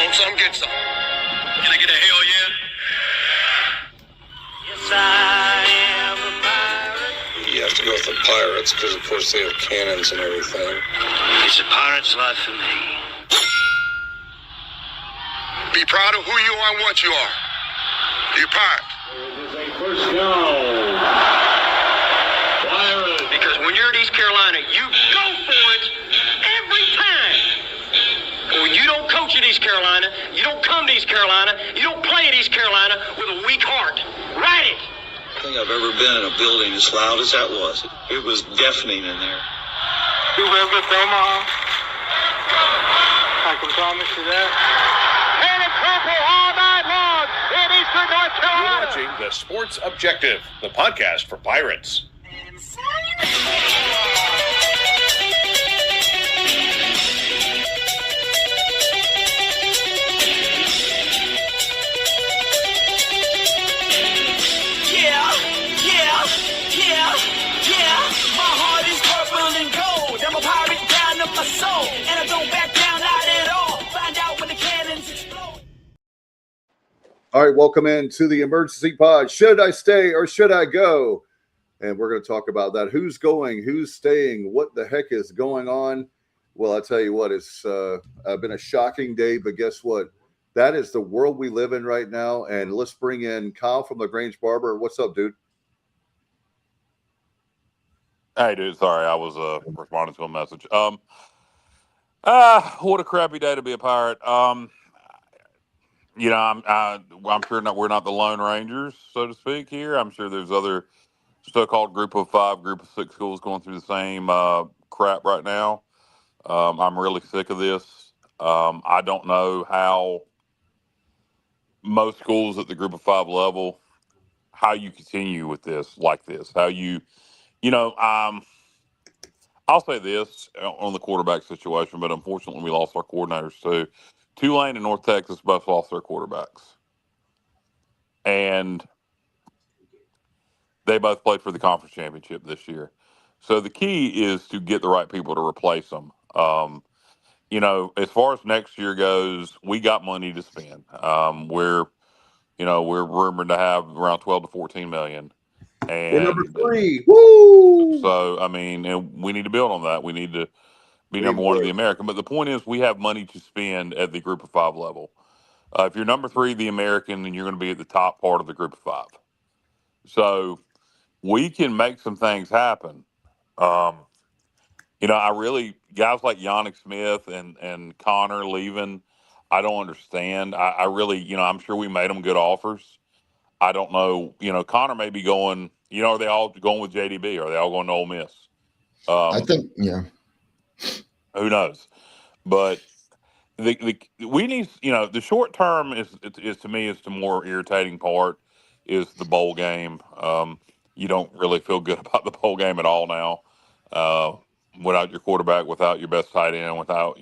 Want some? Get some. Can I get a hell yeah? Yes, I am a pirate. You have to go with the pirates because, of course, they have cannons and everything. It's a pirate's life for me. Be proud of who you are and what you are. You're pirate. First down. Pirates. Because when you're at East Carolina, you go for it every time. When you don't coach at East Carolina, you don't come to East Carolina, you don't play at East Carolina with a weak heart. Write it. I think I've ever been in a building as loud as that was. It was deafening in there. You live with Omaha? I can promise you that. And it's purple all night long in Eastern North Carolina. You're watching The Sports Objective, the podcast for Pirates. My heart is purple and gold. I'm a pirate down to my soul. And I don't back down, not at all. Find out when the cannons explode. All right, welcome into the emergency pod. Should I stay or should I go? And we're going to talk about that. Who's going? Who's staying? What the heck is going on? Well, I tell you what, it's been a shocking day, but guess what? That is the world we live in right now. And let's bring in Kyle from LaGrange Barber. What's up, dude? Hey, dude. Sorry, I was responding to a message. What a crappy day to be a pirate. I'm sure we're not the Lone Rangers, so to speak. Here, I'm sure there's other so-called Group of 5, Group of 6 schools going through the same crap right now. I'm really sick of this. I don't know how most schools at the Group of 5 level, how you continue with this like this, how you. I'll say this on the quarterback situation, but unfortunately we lost our coordinators too. Tulane and North Texas both lost their quarterbacks. And they both played for the conference championship this year. So the key is to get the right people to replace them. As far as next year goes, we got money to spend. We're rumored to have around 12 to 14 million. And we're number 3. Woo! So, and we need to build on that. We need to be number 1 in the American. But the point is, we have money to spend at the Group of 5 level. If you're number 3, the American, then you're going to be at the top part of the Group of 5. So, we can make some things happen. Guys like Yannick Smith and Connor leaving, I don't understand. I really, I'm sure we made them good offers. I don't know. Connor may be going. Are they all going with JDB? Are they all going to Ole Miss? I think, yeah. Who knows? But we need. The short term is to me is the more irritating part is the bowl game. You don't really feel good about the bowl game at all now. Without your quarterback, without your best tight end, without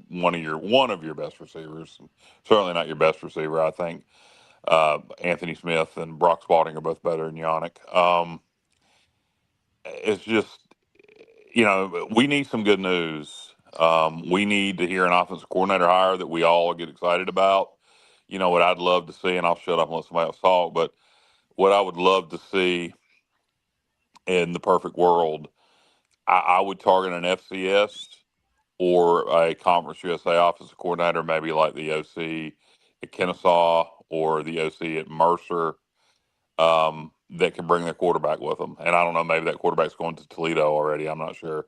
one of your best receivers, certainly not your best receiver. I think. Anthony Smith and Brock Spalding are both better than Yannick. It's just, we need some good news. We need to hear an offensive coordinator hire that we all get excited about. What I'd love to see, and I'll shut up and let somebody else talk, but what I would love to see in the perfect world, I would target an FCS or a Conference USA offensive coordinator, maybe like the OC at Kennesaw or the OC at Mercer, that can bring their quarterback with them. And I don't know, maybe that quarterback's going to Toledo already. I'm not sure.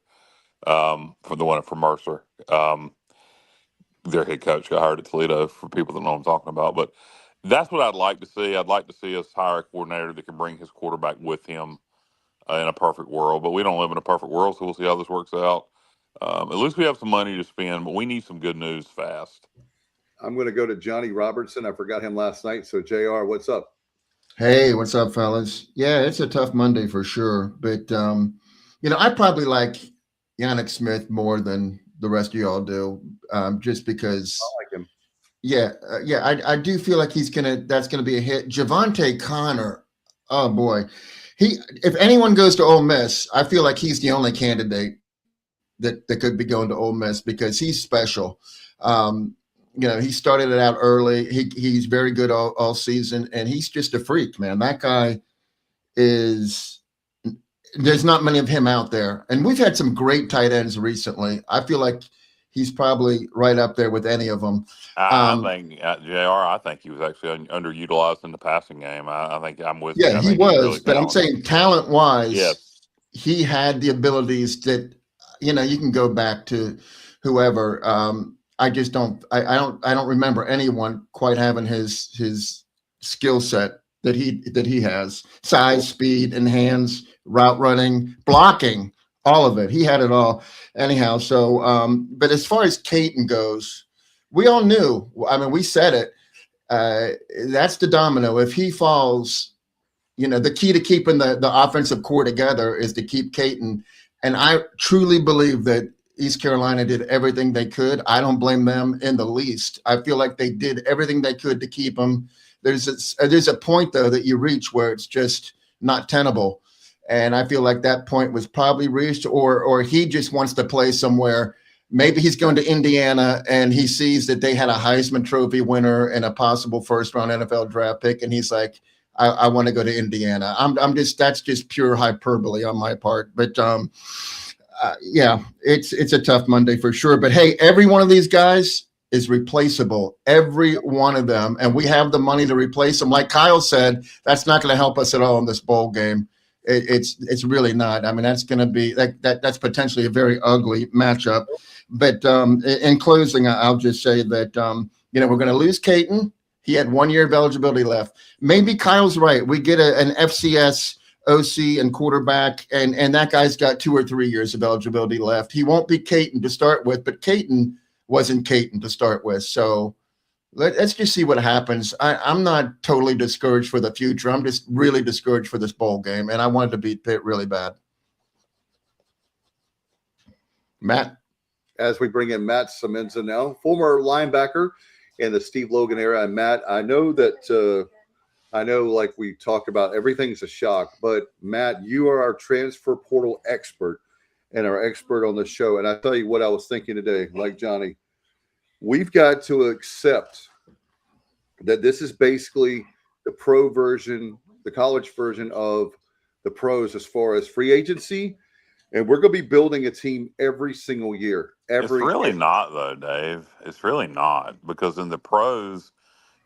For the one from Mercer, their head coach got hired at Toledo, for people that know what I'm talking about. But that's what I'd like to see. I'd like to see us hire a coordinator that can bring his quarterback with him in a perfect world. But we don't live in a perfect world, so we'll see how this works out. At least we have some money to spend, but we need some good news fast. I'm going to go to Johnny Robertson. I forgot him last night. So, JR, what's up? Hey, what's up, fellas? Yeah, it's a tough Monday for sure. But, I probably like Yannick Smith more than the rest of y'all do, just because. I like him. Yeah, I do feel like that's going to be a hit. Javante Connor, oh, boy. If anyone goes to Ole Miss, I feel like he's the only candidate that could be going to Ole Miss because he's special. he started it out early. He's very good all season, and he's just a freak, man. That guy is. There's not many of him out there, and we've had some great tight ends recently. I feel like he's probably right up there with any of them. I think JR. I think he was actually underutilized in the passing game. I think I'm with you. Yeah, he was, really but I'm saying talent-wise, yes, he had the abilities that you can go back to whoever. I just don't. I don't remember anyone quite having his skill set that he has: size, speed, and hands, route running, blocking, all of it. He had it all. Anyhow, so but as far as Caton goes, we all knew. I mean, we said it. That's the domino. If he falls, the key to keeping the offensive core together is to keep Caton. And I truly believe that East Carolina did everything they could. I don't blame them in the least. I feel like they did everything they could to keep him. There's a point, though, that you reach where it's just not tenable. And I feel like that point was probably reached, or he just wants to play somewhere. Maybe he's going to Indiana and he sees that they had a Heisman Trophy winner and a possible first-round NFL draft pick, and he's like, I want to go to Indiana. That's just pure hyperbole on my part. But yeah, it's a tough Monday for sure. But hey, every one of these guys is replaceable, every one of them, and we have the money to replace them. Like Kyle said, that's not going to help us at all in this bowl game. It's really not. I mean, that's going to be that's potentially a very ugly matchup. But in closing, I'll just say that we're going to lose Caton. He had 1 year of eligibility left. Maybe Kyle's right. We get an FCS OC and quarterback, and that guy's got 2 or 3 years of eligibility left. He won't be Caton to start with, but Caton wasn't Caton to start with. So let's just see what happens. I'm not totally discouraged for the future. I'm just really discouraged for this bowl game, and I wanted to beat Pitt really bad. Matt? As we bring in Matt Semenza now, former linebacker in the Steve Logan era. And Matt, I know like we talked about, everything's a shock, but Matt, you are our transfer portal expert and our expert on the show. And I tell you what I was thinking today, like Johnny, we've got to accept that this is basically the pro version, the college version of the pros as far as free agency. And we're going to be building a team every single year. It's really not, though, Dave. It's really not, because in the pros,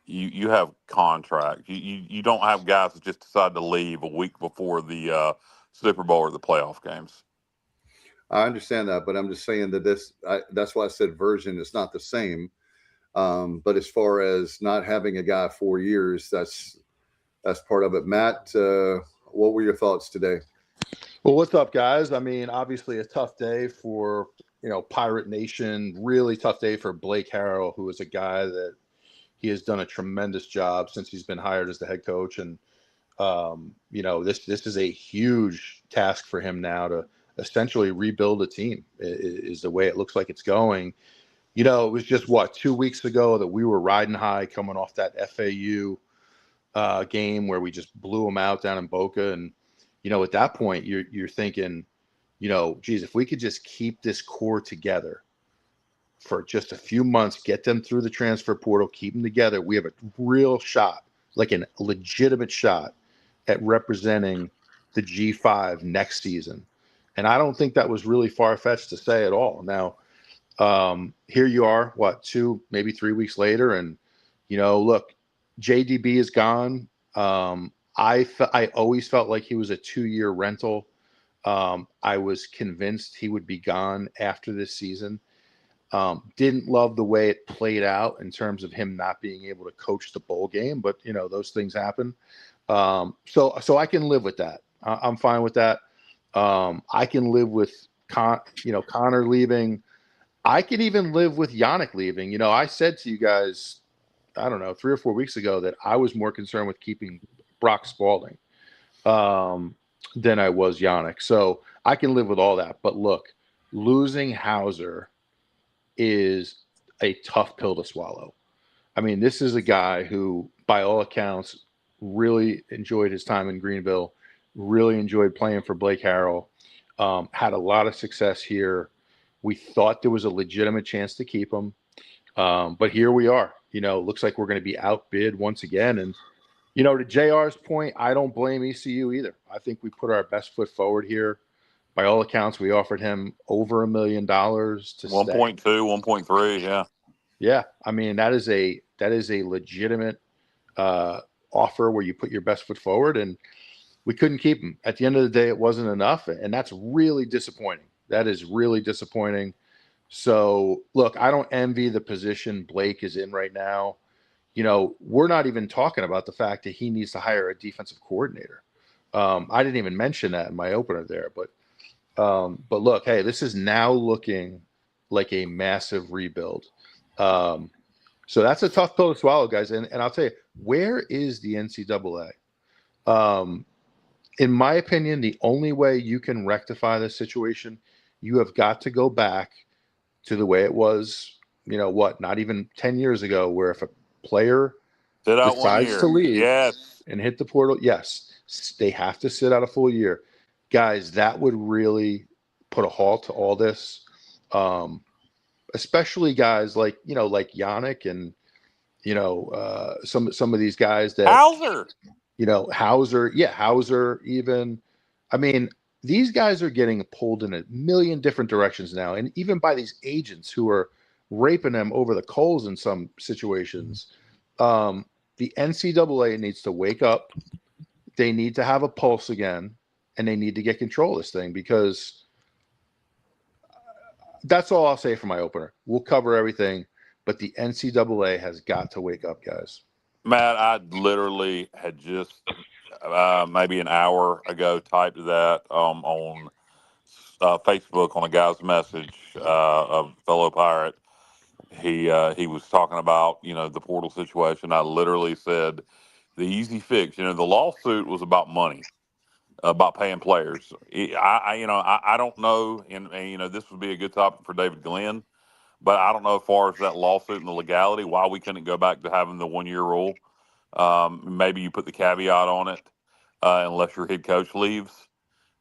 you have contracts. You don't have guys that just decide to leave a week before the Super Bowl or the playoff games. I understand that, but I'm just saying that that's why I said version is not the same. But as far as not having a guy 4 years, that's part of it. Matt, what were your thoughts today? Well, what's up, guys? I mean, obviously a tough day for, Pirate Nation, really tough day for Blake Harrell, who is a guy that he has done a tremendous job since he's been hired as the head coach. And, this is a huge task for him now to essentially rebuild a team is the way it looks like it's going. It was just 2 weeks ago that we were riding high coming off that FAU game where we just blew them out down in Boca. And, at that point, you're thinking, geez, if we could just keep this core together for just a few months, get them through the transfer portal, keep them together, we have a real shot, like a legitimate shot at representing the G5 next season. And I don't think that was really far-fetched to say at all. Now, here you are, 2, maybe 3 weeks later, and, look, JDB is gone. I always felt like he was a 2-year rental. I was convinced he would be gone after this season. Didn't love the way it played out in terms of him not being able to coach the bowl game, but those things happen. So I can live with that. I'm fine with that. I can live with Connor leaving. I can even live with Yannick leaving. I said to you guys, I don't know, 3 or 4 weeks ago that I was more concerned with keeping Brock Spalding than I was Yannick. So I can live with all that. But look, losing Hauser is a tough pill to swallow. I mean, this is a guy who, by all accounts, really enjoyed his time in Greenville, really enjoyed playing for Blake Harrell, had a lot of success here. We thought there was a legitimate chance to keep him. But here we are. Looks like we're going to be outbid once again. And, to JR's point, I don't blame ECU either. I think we put our best foot forward here. By all accounts, we offered him over $1 million to 1.2, 1.3, yeah. Yeah, I mean that is a legitimate offer where you put your best foot forward, and we couldn't keep him. At the end of the day, it wasn't enough, and that's really disappointing. That is really disappointing. So, look, I don't envy the position Blake is in right now. We're not even talking about the fact that he needs to hire a defensive coordinator. I didn't even mention that in my opener there, but look, hey, this is now looking like a massive rebuild. So that's a tough pill to swallow, guys. And I'll tell you, where is the NCAA? In my opinion, the only way you can rectify this situation, you have got to go back to the way it was, not even 10 years ago, where if a player decides to leave and hit the portal, yes, they have to sit out a full year. Guys, that would really put a halt to all this. Especially guys like Yannick and, some of these guys that Hauser, Hauser even. I mean, these guys are getting pulled in a million different directions now. And even by these agents who are raping them over the coals in some situations. The NCAA needs to wake up. They need to have a pulse again, and they need to get control of this thing, because that's all I'll say for my opener. We'll cover everything, but the NCAA has got to wake up, guys. Matt, I literally had just maybe an hour ago typed that on Facebook on a guy's message, a fellow Pirate. He was talking about the portal situation. I literally said the easy fix. The lawsuit was about money, about paying players. I don't know, and this would be a good topic for David Glenn, but I don't know as far as that lawsuit and the legality why we couldn't go back to having the 1 year rule. Maybe you put the caveat on it, unless your head coach leaves,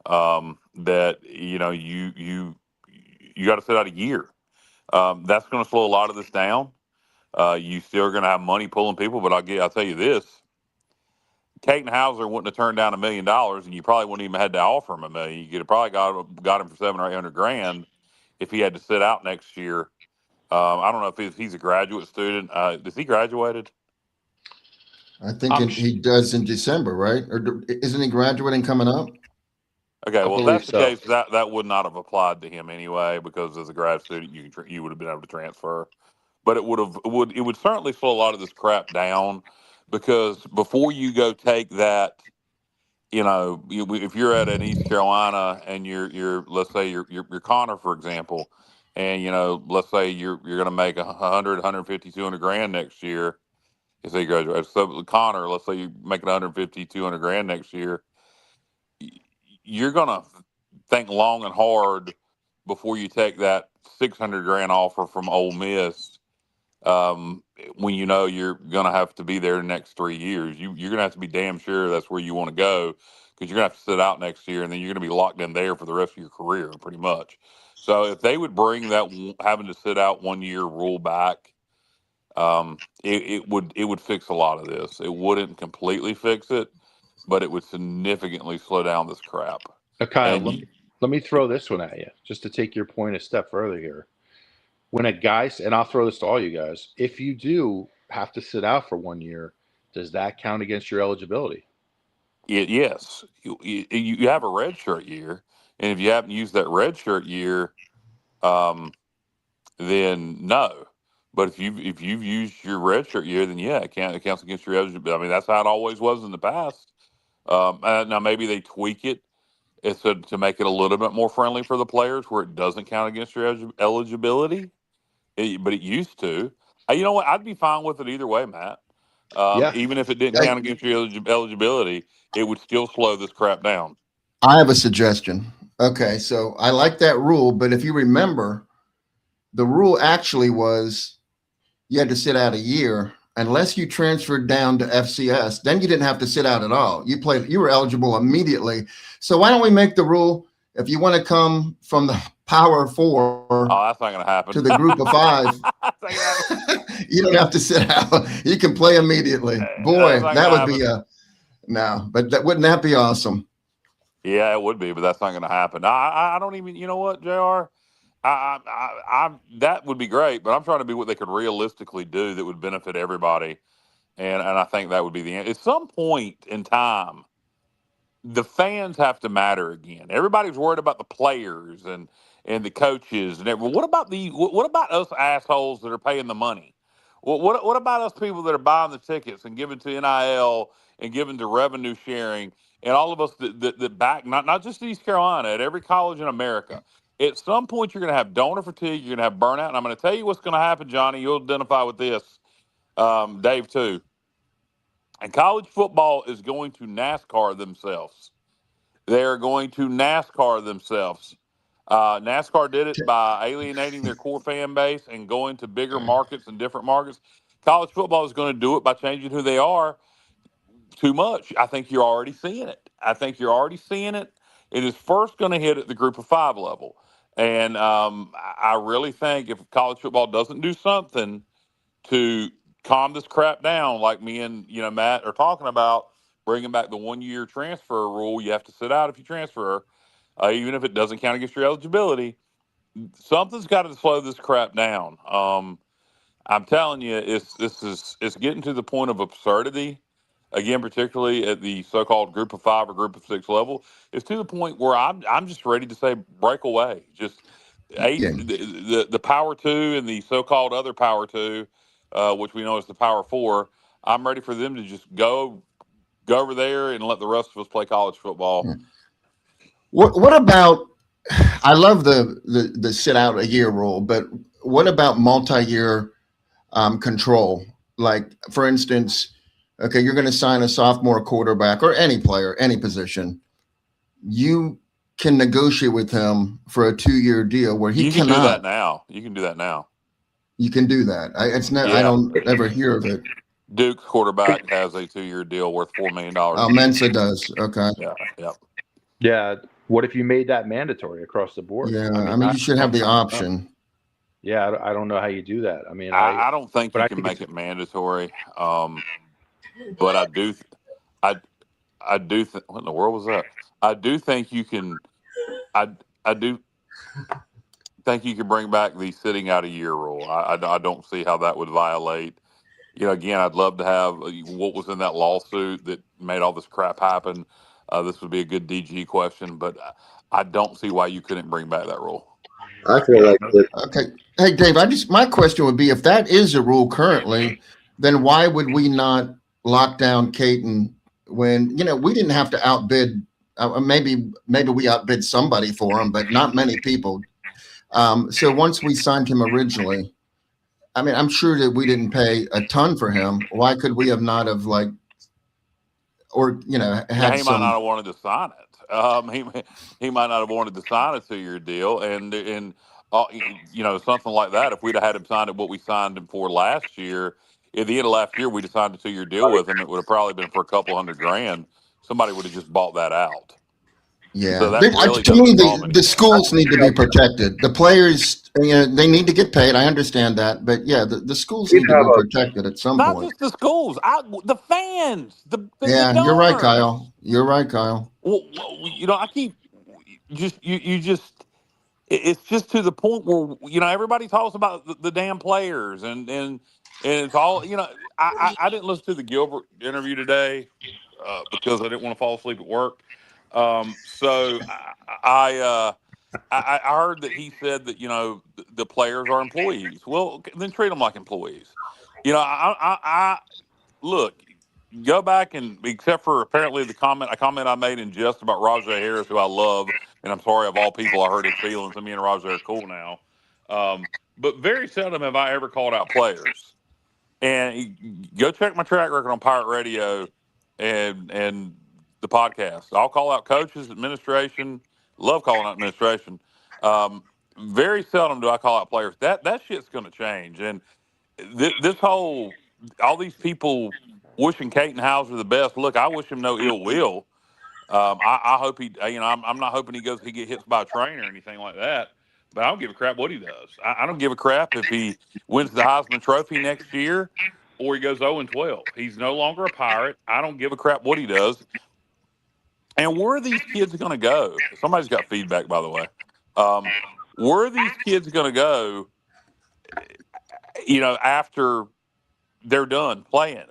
that you got to sit out a year. That's going to slow a lot of this down. You still are going to have money pulling people, but I'll tell you this: Caden Hauser wouldn't have turned down $1 million, and you probably wouldn't even had to offer him $1 million. You could have probably got him for $700 or $800 if he had to sit out next year. I don't know if he's a graduate student. Has he graduated? I think he does in December, right? Or isn't he graduating coming up? Okay, well, if that's the case, that would not have applied to him anyway, because as a grad student, you would have been able to transfer. But it would certainly slow a lot of this crap down, because before you go take that, if you're at an East Carolina and you're let's say you're Connor, for example, and let's say you're going to make 100, 150, 200 grand next year. If they graduate, so Connor, let's say you're making 150, 200 grand next year. You're going to think long and hard before you take that 600 grand offer from Ole Miss, when you're going to have to be there the next 3 years. You're going to have to be damn sure that's where you want to go, because you're going to have to sit out next year, and then you're going to be locked in there for the rest of your career, pretty much. So if they would bring that having to sit out 1 year rule back, it would fix a lot of this. It wouldn't completely fix it, but it would significantly slow down this crap. Okay, let me throw this one at you, just to take your point a step further here. When a guy, and I'll throw this to all you guys, if you do have to sit out for 1 year, does that count against your eligibility? Yes. You have a redshirt year, and if you haven't used that redshirt year, then no. But if you've used your redshirt year, then yeah, it counts against your eligibility. I mean, that's how it always was in the past. Now maybe they tweak it to make it a little bit more friendly for the players, where it doesn't count against your eligibility. But it used to. You know what? I'd be fine with it either way, Matt. Even if it didn't count against your eligibility, it would still slow this crap down. I have a suggestion. Okay, so I like that rule, but if you remember, the rule actually was you had to sit out a year unless you transferred down to FCS. Then you didn't have to sit out at all. You were eligible immediately. So why don't we make the rule, If you want to come from the Power Four that's not going to happen. to the Group of Five, you don't have to sit out. You can play immediately. Boy, that would be wouldn't that be awesome? Yeah, it would be, but that's not going to happen. I don't even. You know what, JR? That would be great, but I'm trying to be what they could realistically do that would benefit everybody, and I think that would be the end. At some point in time, the fans have to matter again. Everybody's worried about the players and the coaches and everyone. What about us assholes that are paying the money? What about us people that are buying the tickets and giving to NIL and giving to revenue sharing and all of us that back not just East Carolina, at every college in America? At some point, you're going to have donor fatigue. You're going to have burnout. And I'm going to tell you what's going to happen, Johnny. You'll identify with this, Dave, too. And college football is going to NASCAR themselves. They're going to NASCAR themselves. NASCAR did it by alienating their core fan base and going to bigger markets and different markets. College football is going to do it by changing who they are too much. I think you're already seeing it. It is first going to hit at the Group of Five level. And I really think if college football doesn't do something to calm this crap down, like me and Matt are talking about, bringing back the 1 year transfer rule, you have to sit out if you transfer, even if it doesn't count against your eligibility. Something's got to slow this crap down. I'm telling you, it's getting to the point of absurdity. Again, particularly at the so-called Group of Five or Group of Six level, it's to the point where I'm just ready to say break away. Just the Power Two and the so-called other Power Two, which we know is the Power Four. I'm ready for them to just go over there and let the rest of us play college football. What about? I love the sit out a year rule, but what about multi-year control? Like, for instance, okay, you're going to sign a sophomore quarterback or any player, any position. You can negotiate with him for a 2-year deal where he cannot. You can do that now. You can do that now. You can do that. I don't ever hear of it. Duke's quarterback has a 2-year deal worth $4 million. Oh, Mensa does. Okay. Yeah. What if you made that mandatory across the board? Yeah. I mean you should have the option. Yeah. I don't know how you do that. I mean, I don't think you can make it mandatory. But I do think, what in the world was that? I do think you can, I do think you can bring back the sitting out a year rule. I don't see how that would violate. Again, I'd love to have what was in that lawsuit that made all this crap happen. This would be a good DG question, but I don't see why you couldn't bring back that rule. I feel like okay. Hey, Dave, my question would be, if that is a rule currently, then why would we not lock down Caton when we didn't have to outbid? Maybe we outbid somebody for him, but not many people. So once we signed him originally, I mean, I'm sure that we didn't pay a ton for him. Why could we have not have had he might not have wanted to sign it. He might not have wanted to sign a 2-year deal, and something like that. If we'd have had him sign at what we signed him for last year, at the end of last year, we'd have signed a 2-year deal with him. It would have probably been for a couple $100,000. Somebody would have just bought that out. Yeah, so to me, the schools need to be protected. The players, they need to get paid. I understand that, but yeah, the schools need to be protected at some point. Not just the schools, the fans. You're right, Kyle. Well, I keep it's just to the point where everybody talks about the damn players and it's all I didn't listen to the Gilbert interview today because I didn't want to fall asleep at work. So I heard that he said that the players are employees. Well, then treat them like employees. I look, go back and, except for apparently a comment I made in jest about Rajay Harris, who I love, and I'm sorry of all people I hurt his feelings. And me and Rajay are cool now. But very seldom have I ever called out players. And go check my track record on Pirate Radio and the podcast. I'll call out coaches, administration. Love calling out administration. Very seldom do I call out players. That shit's going to change. And this whole, all these people wishing Caton Hauser the best. Look, I wish him no ill will. I hope he, I'm not hoping he get hit by a train or anything like that. But I don't give a crap what he does. I don't give a crap if he wins the Heisman Trophy next year or he goes 0-12. He's no longer a Pirate. I don't give a crap what he does. And where are these kids going to go? Somebody's got feedback, by the way. Where are these kids going to go? After they're done playing,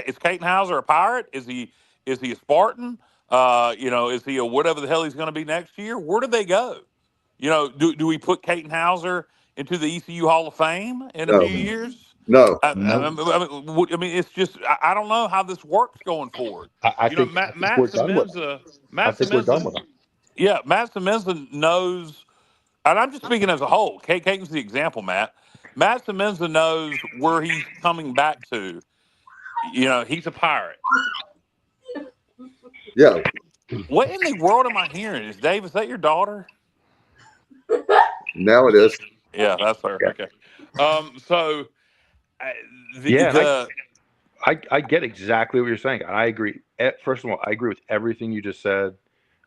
is Caton Hauser a Pirate? Is he a Spartan? Is he a whatever the hell he's going to be next year? Where do they go? Do we put Caton Hauser into the ECU Hall of Fame in a few years? No. I mean, it's just I don't know how this works going forward. I think Matt we're done with Semenza. I think we're done with him. Yeah, Matt Semenza knows, and I'm just speaking as a whole. Caton's the example, Matt. Matt Semenza knows where he's coming back to. He's a Pirate. Yeah. What in the world am I hearing? Is that your daughter? Now it is. Yeah, that's her. Yeah. Okay. I get exactly what you're saying. I agree. First of all, I agree with everything you just said.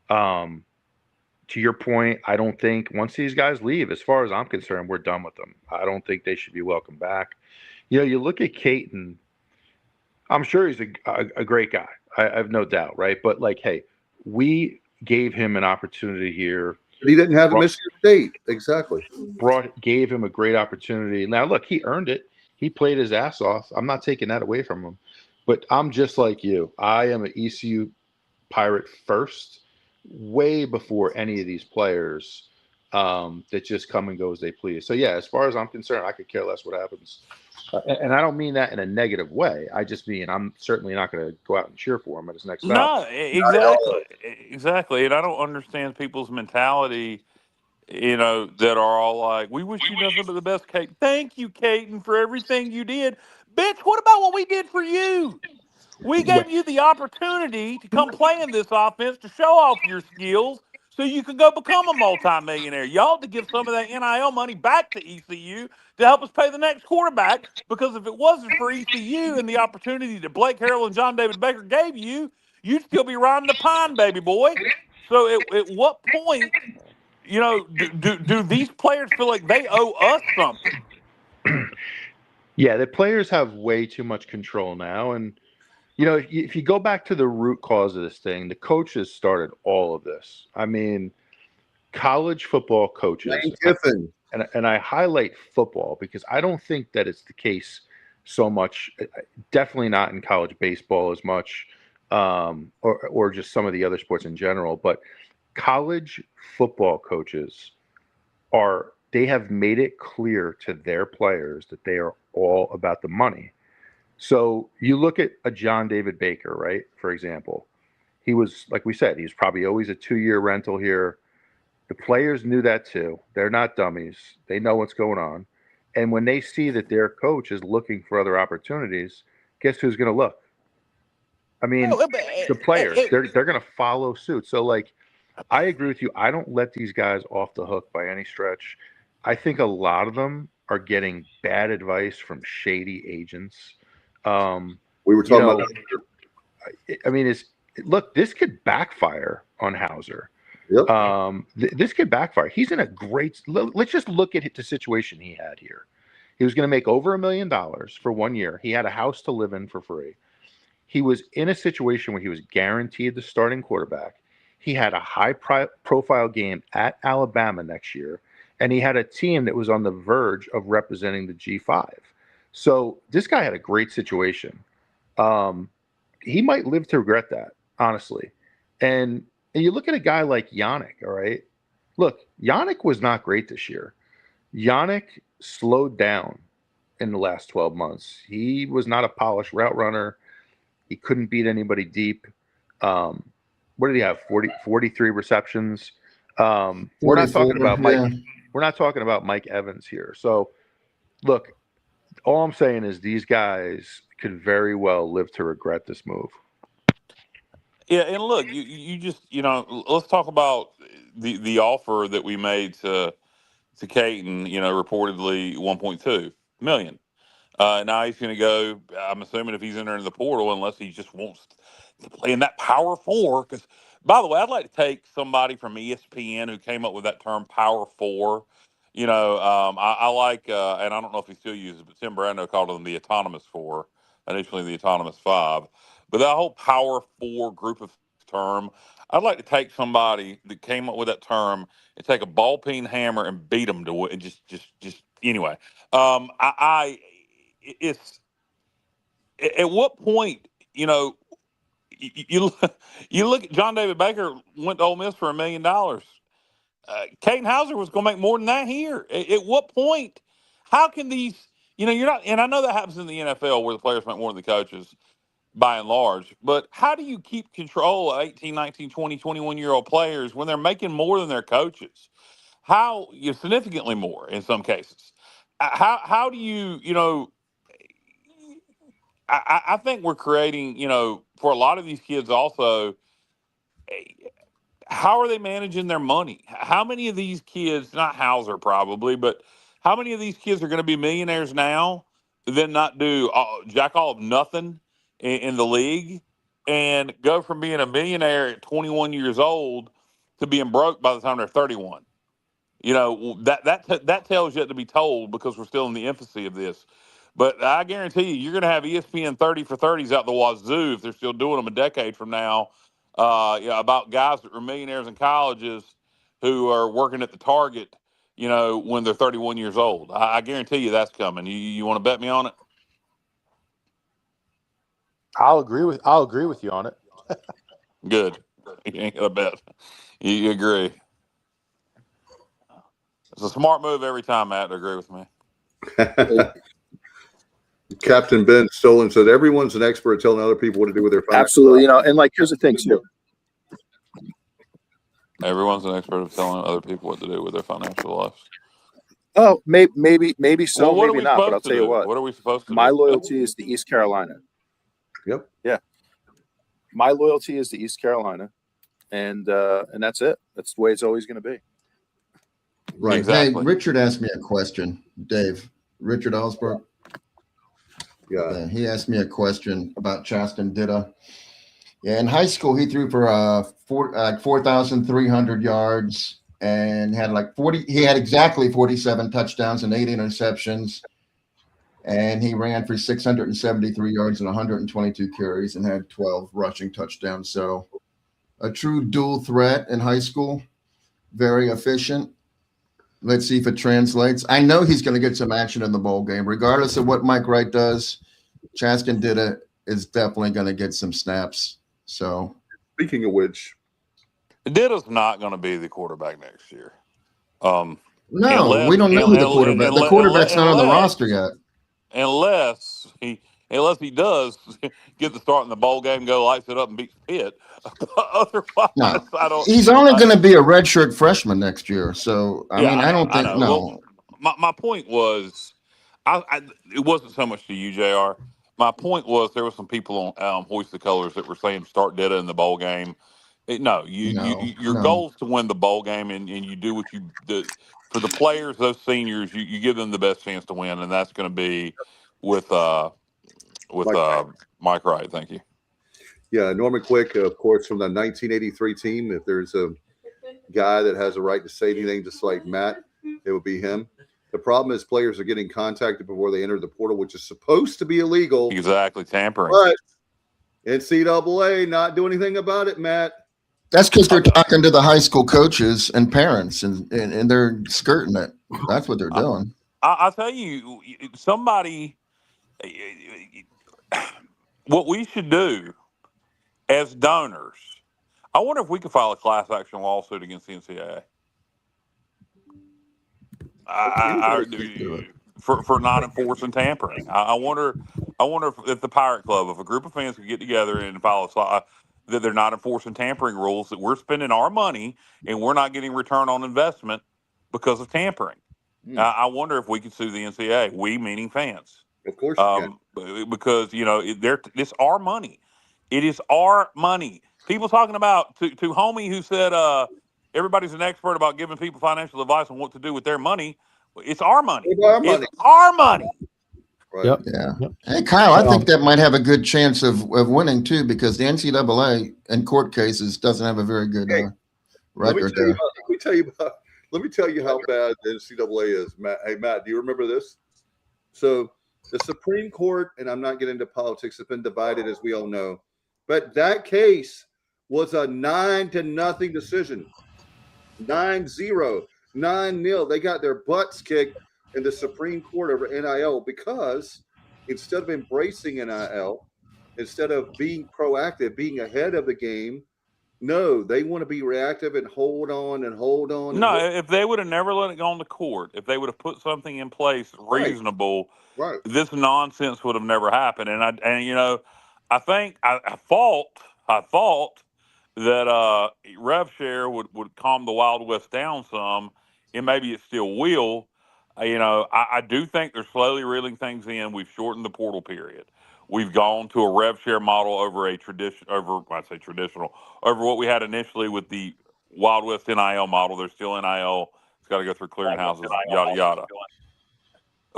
To your point, I don't think once these guys leave, as far as I'm concerned, we're done with them. I don't think they should be welcomed back. You look at Caton. I'm sure he's a great guy. I have no doubt, right? But hey, we gave him an opportunity here. He didn't have Michigan State. Exactly. Gave him a great opportunity. Now, look, he earned it. He played his ass off. I'm not taking that away from him. But I'm just like you. I am an ECU Pirate first, way before any of these players that just come and go as they please. So, yeah, as far as I'm concerned, I could care less what happens. And I don't mean that in a negative way. I just mean I'm certainly not going to go out and cheer for him at his next No, bout. exactly. And I don't understand people's mentality, that are all like, we wish you nothing but the best, Caton. Thank you, Caton, for everything you did. Bitch, what about what we did for you? We gave you the opportunity to come play in this offense to show off your skills so you could go become a multimillionaire. You ought to give some of that NIL money back to ECU to help us pay the next quarterback, because if it wasn't for ECU and the opportunity that Blake Harrell and John David Baker gave you, you'd still be riding the pine, baby boy. So at what point, do these players feel like they owe us something? Yeah, the players have way too much control now. And, if you go back to the root cause of this thing, the coaches started all of this. I mean, college football coaches. Lane Kiffin. And I highlight football because I don't think that it's the case so much. Definitely not in college baseball as much, or just some of the other sports in general. But college football coaches they have made it clear to their players that they are all about the money. So you look at a John David Baker, right? For example, he was, like we said, he's probably always a 2-year rental here. The players knew that too. They're not dummies. They know what's going on. And when they see that their coach is looking for other opportunities, guess who's going to look? I mean, the players, they're going to follow suit. So, I agree with you. I don't let these guys off the hook by any stretch. I think a lot of them are getting bad advice from shady agents. We were talking about that. I mean, look, this could backfire on Hauser. Yep. This could backfire. He's in a great. Let's just look at the situation he had here. He was going to make over $1 million for 1 year. He had a house to live in for free. He was in a situation where he was guaranteed the starting quarterback. He had a high-profile game at Alabama next year, and he had a team that was on the verge of representing the G5. So this guy had a great situation. He might live to regret that, honestly. And you look at a guy like Yannick, all right? Look, Yannick was not great this year. Yannick slowed down in the last 12 months. He was not a polished route runner. He couldn't beat anybody deep. What did he have? 43 receptions. We're not talking about Mike. We're not talking about Mike Evans here. So, look, all I'm saying is these guys could very well live to regret this move. Yeah, and look, you just let's talk about the offer that we made to Caton. Reportedly $1.2 million. Now he's going to go. I'm assuming if he's entering the portal, unless he just wants to play in that Power 4, because By the way, I'd like to take somebody from ESPN who came up with that term Power Four. I like, and I don't know if he still uses it, but Tim Brando called them the Autonomous Four, initially the Autonomous Five. But that whole Power Four group of term, I'd like to take somebody that came up with that term and take a ball peen hammer and beat them to it. And just anyway. It's at what point, you look at John David Baker went to Ole Miss for $1 million. Caden Hauser was going to make more than that here. At what point? How can these? You're not. And I know that happens in the NFL where the players make more than the coaches, by and large. But how do you keep control of 18, 19, 20, 21-year-old players when they're making more than their coaches? How significantly more in some cases? How do you? I think we're creating, for a lot of these kids also, how are they managing their money? How many of these kids, not Hauser probably, but how many of these kids are going to be millionaires now, then not do jack all of nothing in the league and go from being a millionaire at 21 years old to being broke by the time they're 31? That tells yet to be told because we're still in the infancy of this. But I guarantee you're going to have ESPN 30 for 30s out the wazoo if they're still doing them a decade from now. About guys that were millionaires in colleges who are working at the Target, when they're 31 years old. I guarantee you that's coming. You want to bet me on it? I'll agree with you on it. Good. You ain't got to bet. You agree. It's a smart move every time, Matt, to agree with me. Captain Ben Stolen said everyone's an expert at telling other people what to do with their financial Absolutely. And here's the thing too. Everyone's an expert of telling other people what to do with their financial lives. Oh, maybe so, well, maybe not. But I'll tell you what. What are we supposed to do? My loyalty is to East Carolina. Yep. Yeah. My loyalty is to East Carolina, and that's it. That's the way it's always going to be. Right. Exactly. Hey, Richard asked me a question, Dave. Richard Osborne. Yeah. He asked me a question about Chaston Ditta. Yeah, in high school, he threw for 4,300 yards and had He had exactly 47 touchdowns and 8 interceptions, and he ran for 673 yards and 122 carries and had 12 rushing touchdowns. So, a true dual threat in high school, very efficient. Let's see if it translates. I know he's going to get some action in the bowl game, regardless of what Mike Wright does. Chaston Ditta is definitely going to get some snaps. So, speaking of which, Ditta's not going to be the quarterback next year. No, we don't know who the quarterback. The quarterback's not on the roster yet. Unless he does get the start in the bowl game, go lights it up, and beats Pitt. Otherwise, no. I don't. He's only going to be a redshirt freshman next year. So I mean, I don't think no. Well, my point was, it wasn't so much to you, JR. My point was there were some people on Hoist the Colors that were saying start Ditta in the bowl game. Your goal is to win the bowl game, and you do what you do. For the players, those seniors, you give them the best chance to win, and that's going to be with Mike Wright. Thank you. Yeah, Norman Quick, of course, from the 1983 team. If there's a guy that has a right to say anything, just like Matt, it would be him. The problem is players are getting contacted before they enter the portal, which is supposed to be illegal. Exactly, tampering. But NCAA not doing anything about it, Matt. That's because they're talking to the high school coaches and parents, and they're skirting it. That's what they're doing. I'll tell you, somebody, what we should do as donors, I wonder if we could file a class action lawsuit against the NCAA. For not enforcing tampering. I wonder if the Pirate Club, if a group of fans could get together and file that they're not enforcing tampering rules, that we're spending our money and we're not getting return on investment because of tampering. I wonder if we could sue the NCAA. We meaning fans. Of course, you can. Because it's our money. It is our money. People talking about to homie who said everybody's an expert about giving people financial advice on what to do with their money. It's our money. It's our money. It's our money. Right. Yep. Yeah. Yep. Hey, Kyle, I think that might have a good chance of winning too, because the NCAA in court cases doesn't have a very good record there. Let me tell you how bad the NCAA is, Matt. Hey, Matt, do you remember this? So the Supreme Court, and I'm not getting into politics, has been divided, as we all know. But that case was a 9-0 decision. 9-0, 9-0. They got their butts kicked in the Supreme Court over NIL because instead of embracing NIL, instead of being proactive, being ahead of the game, no, they want to be reactive and hold on and hold on. No, if they would have never let it go on to court, if they would have put something in place reasonable, right, this nonsense would have never happened. And I think I thought that rev share would calm the Wild West down some, and maybe it still will. I do think they're slowly reeling things in. We've shortened the portal period. We've gone to a rev share model over what we had initially with the Wild West NIL model. There's still NIL. It's got to go through clearinghouses, yada yada.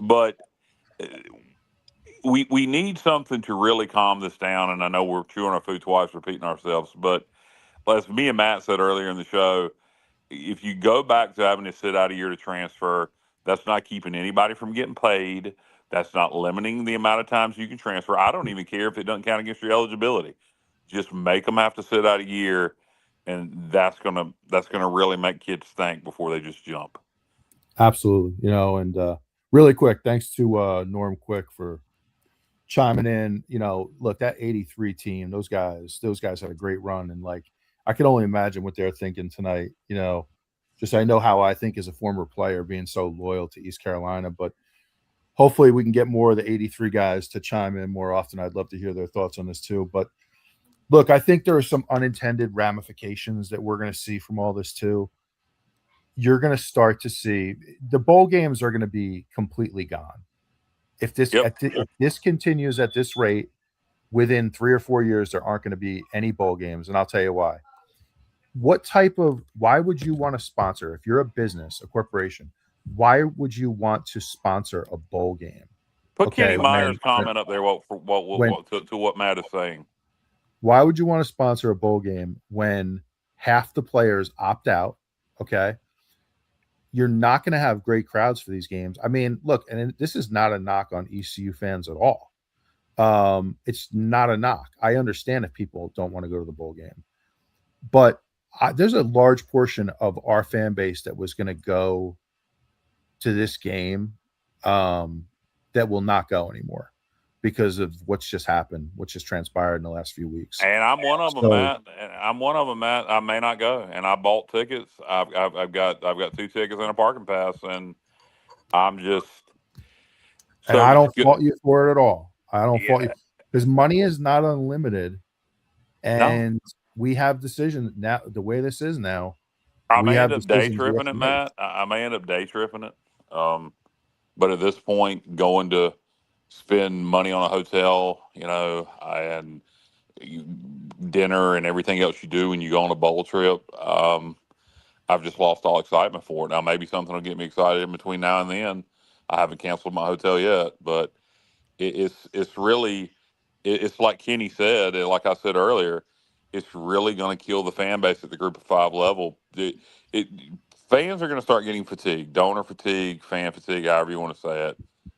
But we need something to really calm this down. And I know we're chewing our food twice, repeating ourselves. But as me and Matt said earlier in the show, if you go back to having to sit out a year to transfer, that's not keeping anybody from getting paid. That's not limiting the amount of times you can transfer. I don't even care if it doesn't count against your eligibility. Just make them have to sit out a year, and that's gonna really make kids think before they just jump. Absolutely. And really quick, thanks to Norm Quick for chiming in. Look, that 83 team, those guys had a great run, and I can only imagine what they're thinking tonight. Just I know how I think as a former player, being so loyal to East Carolina, but hopefully we can get more of the 83 guys to chime in more often. I'd love to hear their thoughts on this too. But look, I think there are some unintended ramifications that we're going to see from all this too. You're going to start to see the bowl games are going to be completely gone. If this continues at this rate, within 3 or 4 years, there aren't going to be any bowl games. And I'll tell you why. Why would you want to sponsor, if you're a business, a corporation, why would you want to sponsor a bowl game? Put Kenny Meyer's comment up there to what Matt is saying. Why would you want to sponsor a bowl game when half the players opt out? Okay. You're not going to have great crowds for these games. I mean, look, and this is not a knock on ECU fans at all. It's not a knock. I understand if people don't want to go to the bowl game, but there's a large portion of our fan base that was going to go to this game that will not go anymore because of what's just happened, what's just transpired in the last few weeks. And I'm one of them, Matt. I may not go, and I bought tickets. I've got 2 tickets and a parking pass, and I'm just. And I don't fault you for it at all. I don't fault you, because money is not unlimited, and we have decisions now. The way this is now, I may end up day tripping it, Matt. I may end up day tripping it. But at this point, going to spend money on a hotel, and dinner and everything else you do when you go on a bowl trip, I've just lost all excitement for it. Now, maybe something will get me excited in between now and then. I haven't canceled my hotel yet, but it's really like Kenny said, and like I said earlier, it's really going to kill the fan base at the Group of 5 level. Fans are going to start getting fatigued, donor fatigue, fan fatigue, however you want to say it,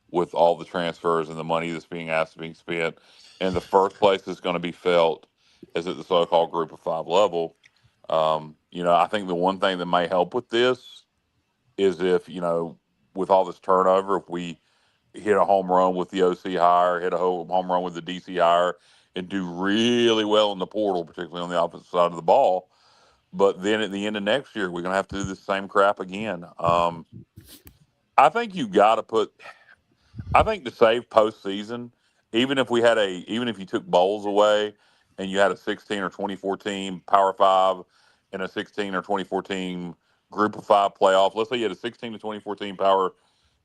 with all the transfers and the money that's being asked to be spent. And the first place it's going to be felt is at the so-called Group of 5 level. I think the one thing that may help with this is if, with all this turnover, if we hit a home run with the OC hire, hit a home run with the DC hire, and do really well in the portal, particularly on the opposite side of the ball. But then at the end of next year, we're going to have to do the same crap again. I think you got to to save postseason, even if you took bowls away and you had a 16 or 24 team Power 5 and a 16 or 24 team Group of 5 playoff. Let's say you had a 16 to 24 team Power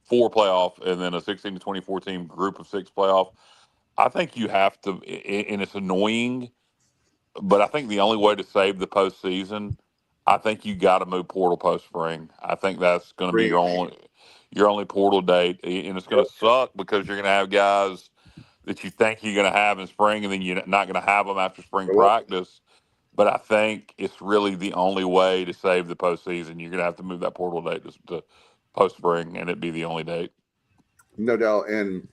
4 playoff and then a 16 to 24 team Group of 6 playoff. I think you have to, and it's annoying, but I think the only way to save the postseason, I think you got to move portal post spring. I think that's going to be your your only portal date, and it's going to suck because you're going to have guys that you think you're going to have in spring, and then you're not going to have them after spring practice. But I think it's really the only way to save the postseason. You're going to have to move that portal date to post spring, and it'd be the only date. No doubt. And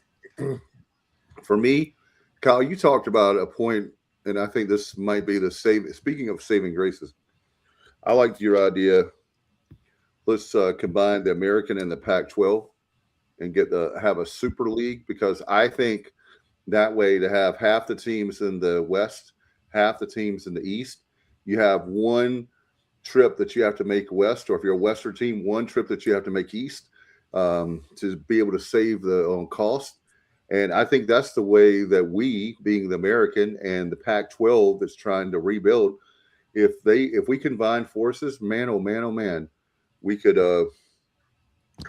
for me, Kyle, you talked about a point, and I think this might be speaking of saving graces, I liked your idea. Let's combine the American and the Pac-12 and have a super league, because I think that way, to have half the teams in the West, half the teams in the East, you have one trip that you have to make West, or if you're a Western team, one trip that you have to make East, to be able to save on cost. And I think that's the way that we, being the American and the Pac-12 that's trying to rebuild, if we combine forces, man, oh man, we could.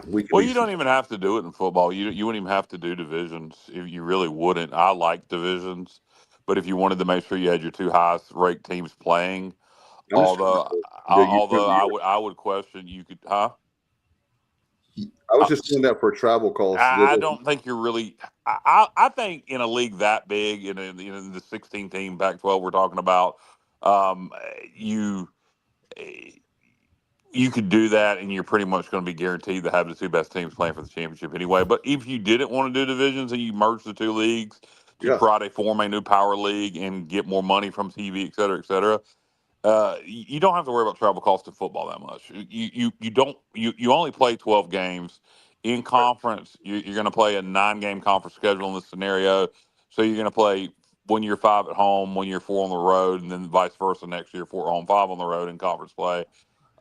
Well, you don't even have to do it in football. You wouldn't even have to do divisions. If you really wouldn't. I like divisions, but if you wanted to make sure you had your two highest ranked teams playing, although I would question you could, huh? I was just doing that for travel costs. I don't think you're really. I think in a league that big, in the 16-team Pac-12 we're talking about, you could do that, and you're pretty much going to be guaranteed to have the two best teams playing for the championship anyway. But if you didn't want to do divisions and you merge the two leagues to try to form a new power league and get more money from TV, et cetera, you don't have to worry about travel costs in football that much. You only play 12 games in conference. You're going to play a 9-game conference schedule in this scenario, so you're going to play 1 year 5 at home, 1 year 4 on the road, and then vice versa next year 4 at home, 5 on the road in conference play.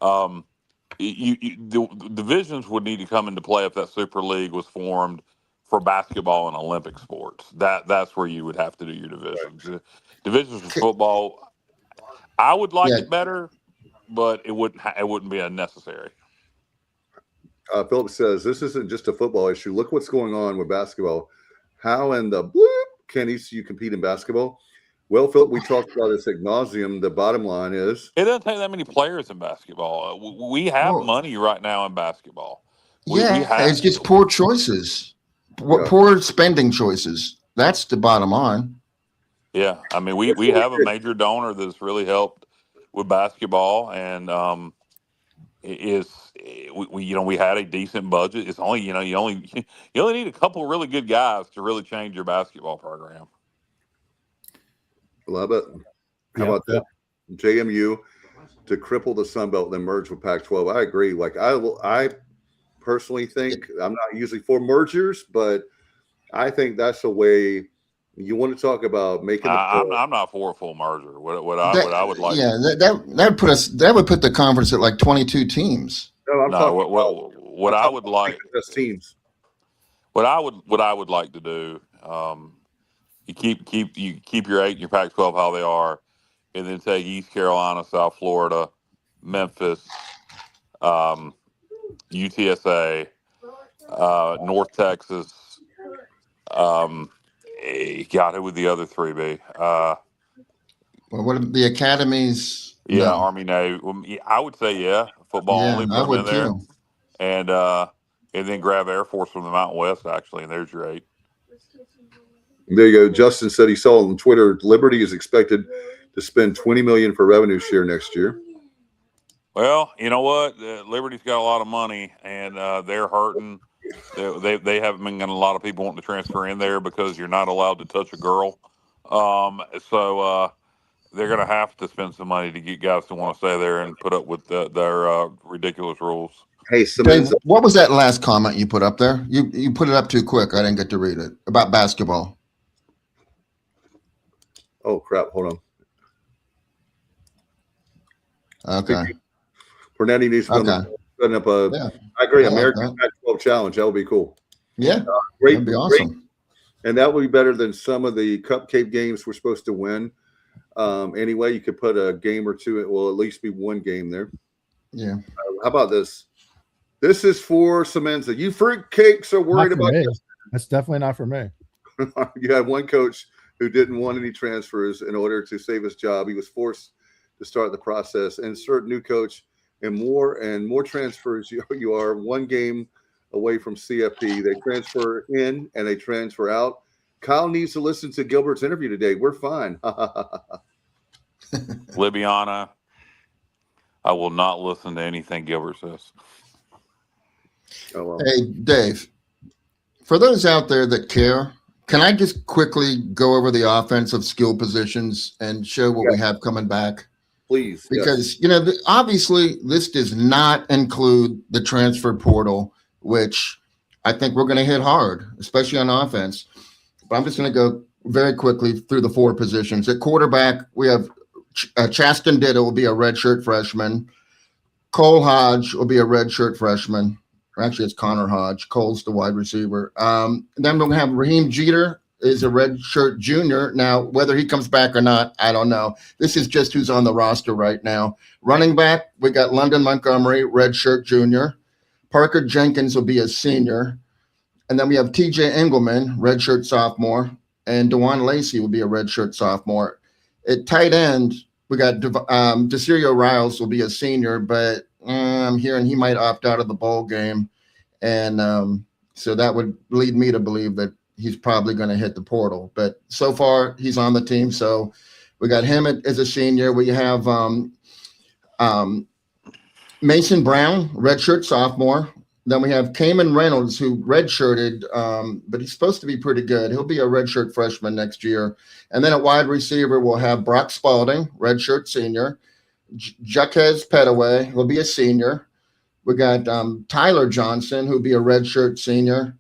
The divisions would need to come into play if that Super League was formed for basketball and Olympic sports. That's where you would have to do your divisions. Divisions for football, I would like it better, but it wouldn't be unnecessary. Philip says this isn't just a football issue. Look what's going on with basketball. How in the bloop can ECU compete in basketball? Well, Philip, we talked about this ad nauseum. The bottom line is it doesn't take that many players in basketball. We have money right now in basketball. It's just poor choices, poor spending choices. That's the bottom line. Yeah, I mean, we have a major donor that's really helped with basketball, and we had a decent budget. It's only you only need a couple of really good guys to really change your basketball program. Love it. How about that? JMU to cripple the Sun Belt and then merge with Pac-12. I agree. Like I personally think, I'm not usually for mergers, but I think that's a way you want to talk about making. I'm not for a full merger. What I would like. Yeah, that would put the conference at like 22 teams. What I would like best teams. What I would like to do. You keep your 8 and your Pac-12 how they are, and then take East Carolina, South Florida, Memphis, UTSA, North Texas. God, who would the other 3 be? Well, what are the academies? Yeah, no. Army, Navy. I would say football only. Put them in there, too. And then grab Air Force from the Mountain West. Actually, and there's your 8. There you go. Justin said he saw on Twitter, Liberty is expected to spend $20 million for revenue share next year. Well, you know what? Liberty's got a lot of money, and they're hurting. They haven't been getting a lot of people wanting to transfer in there because you're not allowed to touch a girl. So they're going to have to spend some money to get guys to want to stay there and put up with their ridiculous rules. Hey, Dave, what was that last comment you put up there? You put it up too quick. I didn't get to read it about basketball. Oh, crap. Hold on. Okay. Pernetti needs to set up a I agree. American Pac-12 challenge. That would be cool. Yeah. Great. That'd be awesome. Great. And that would be better than some of the cupcake games we're supposed to win. Anyway, you could put a game or two. It will at least be one game there. Yeah. How about this? This is for Semenza. You fruitcakes are worried about this. That's definitely not for me. You had one coach who didn't want any transfers in order to save his job. He was forced to start the process. Insert new coach, and more transfers you are. One game away from CFP. They transfer in and they transfer out. Kyle needs to listen to Gilbert's interview today. We're fine. Libbiana, I will not listen to anything Gilbert says. Oh, well. Hey, Dave, for those out there that care, can I just quickly go over the offensive skill positions and show what we have coming back? Please. Because, obviously this does not include the transfer portal, which I think we're going to hit hard, especially on offense. But I'm just going to go very quickly through the 4 positions. At quarterback, we have Chaston Ditto will be a redshirt freshman. Cole Hodge will be a redshirt freshman. Or actually, it's Connor Hodge. Cole's the wide receiver. Then we'll have Raheem Jeter is a redshirt junior. Now, whether he comes back or not, I don't know. This is just who's on the roster right now. Running back, we got London Montgomery, redshirt junior. Parker Jenkins will be a senior. And then we have TJ Engelman, redshirt sophomore. And Dewan Lacey will be a redshirt sophomore. At tight end, we got Desirio Riles will be a senior, but I'm hearing he might opt out of the bowl game. And so that would lead me to believe that he's probably going to hit the portal. But so far, he's on the team. So we got him as a senior. We have Mason Brown, redshirt sophomore. Then we have Kamen Reynolds, who redshirted, but he's supposed to be pretty good. He'll be a redshirt freshman next year. And then at wide receiver, we'll have Brock Spalding, redshirt senior. Jaquez Petaway will be a senior. We got Tyler Johnson, who'll be a redshirt senior.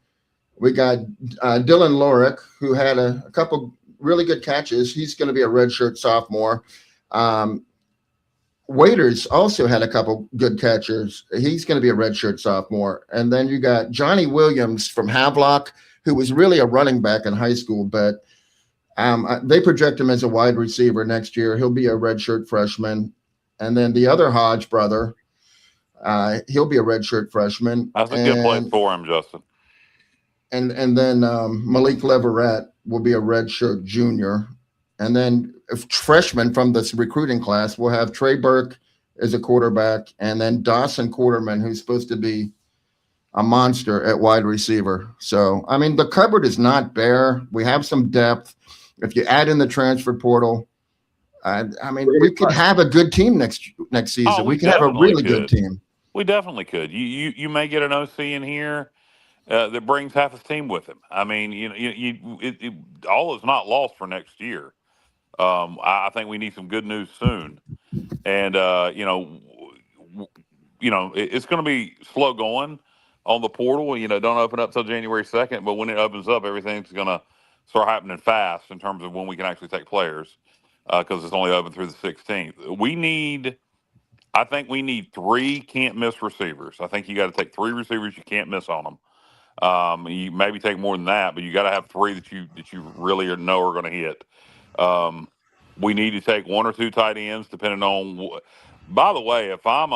We got Dylan Lorick, who had a couple really good catches. He's going to be a redshirt sophomore. Waiters also had a couple good catchers. He's going to be a redshirt sophomore. And then you got Johnny Williams from Havelock, who was really a running back in high school, but they project him as a wide receiver next year. He'll be a redshirt freshman. And then the other Hodge brother, he'll be a redshirt freshman. That's a good place for him, Justin. And then Malik Leverett will be a redshirt junior. And then a freshman from this recruiting class, we'll have Trey Burke as a quarterback, and then Dawson Quarterman, who's supposed to be a monster at wide receiver. So, I mean, the cupboard is not bare. We have some depth. If you add in the transfer portal, I mean, we could have a good team next season. Oh, we could have a really good team. We definitely could. You may get an OC in here that brings half his team with him. I mean, all is not lost for next year. I think we need some good news soon, and it's going to be slow going on the portal. Don't open up till January 2nd, but when it opens up, everything's going to start happening fast in terms of when we can actually take players because it's only open through the 16th. I think we need 3 can't miss receivers. I think you got to take 3 receivers you can't miss on them. You maybe take more than that, but you got to have 3 that you really know are going to hit. We need to take 1 or 2 tight ends, depending on. By the way, if I'm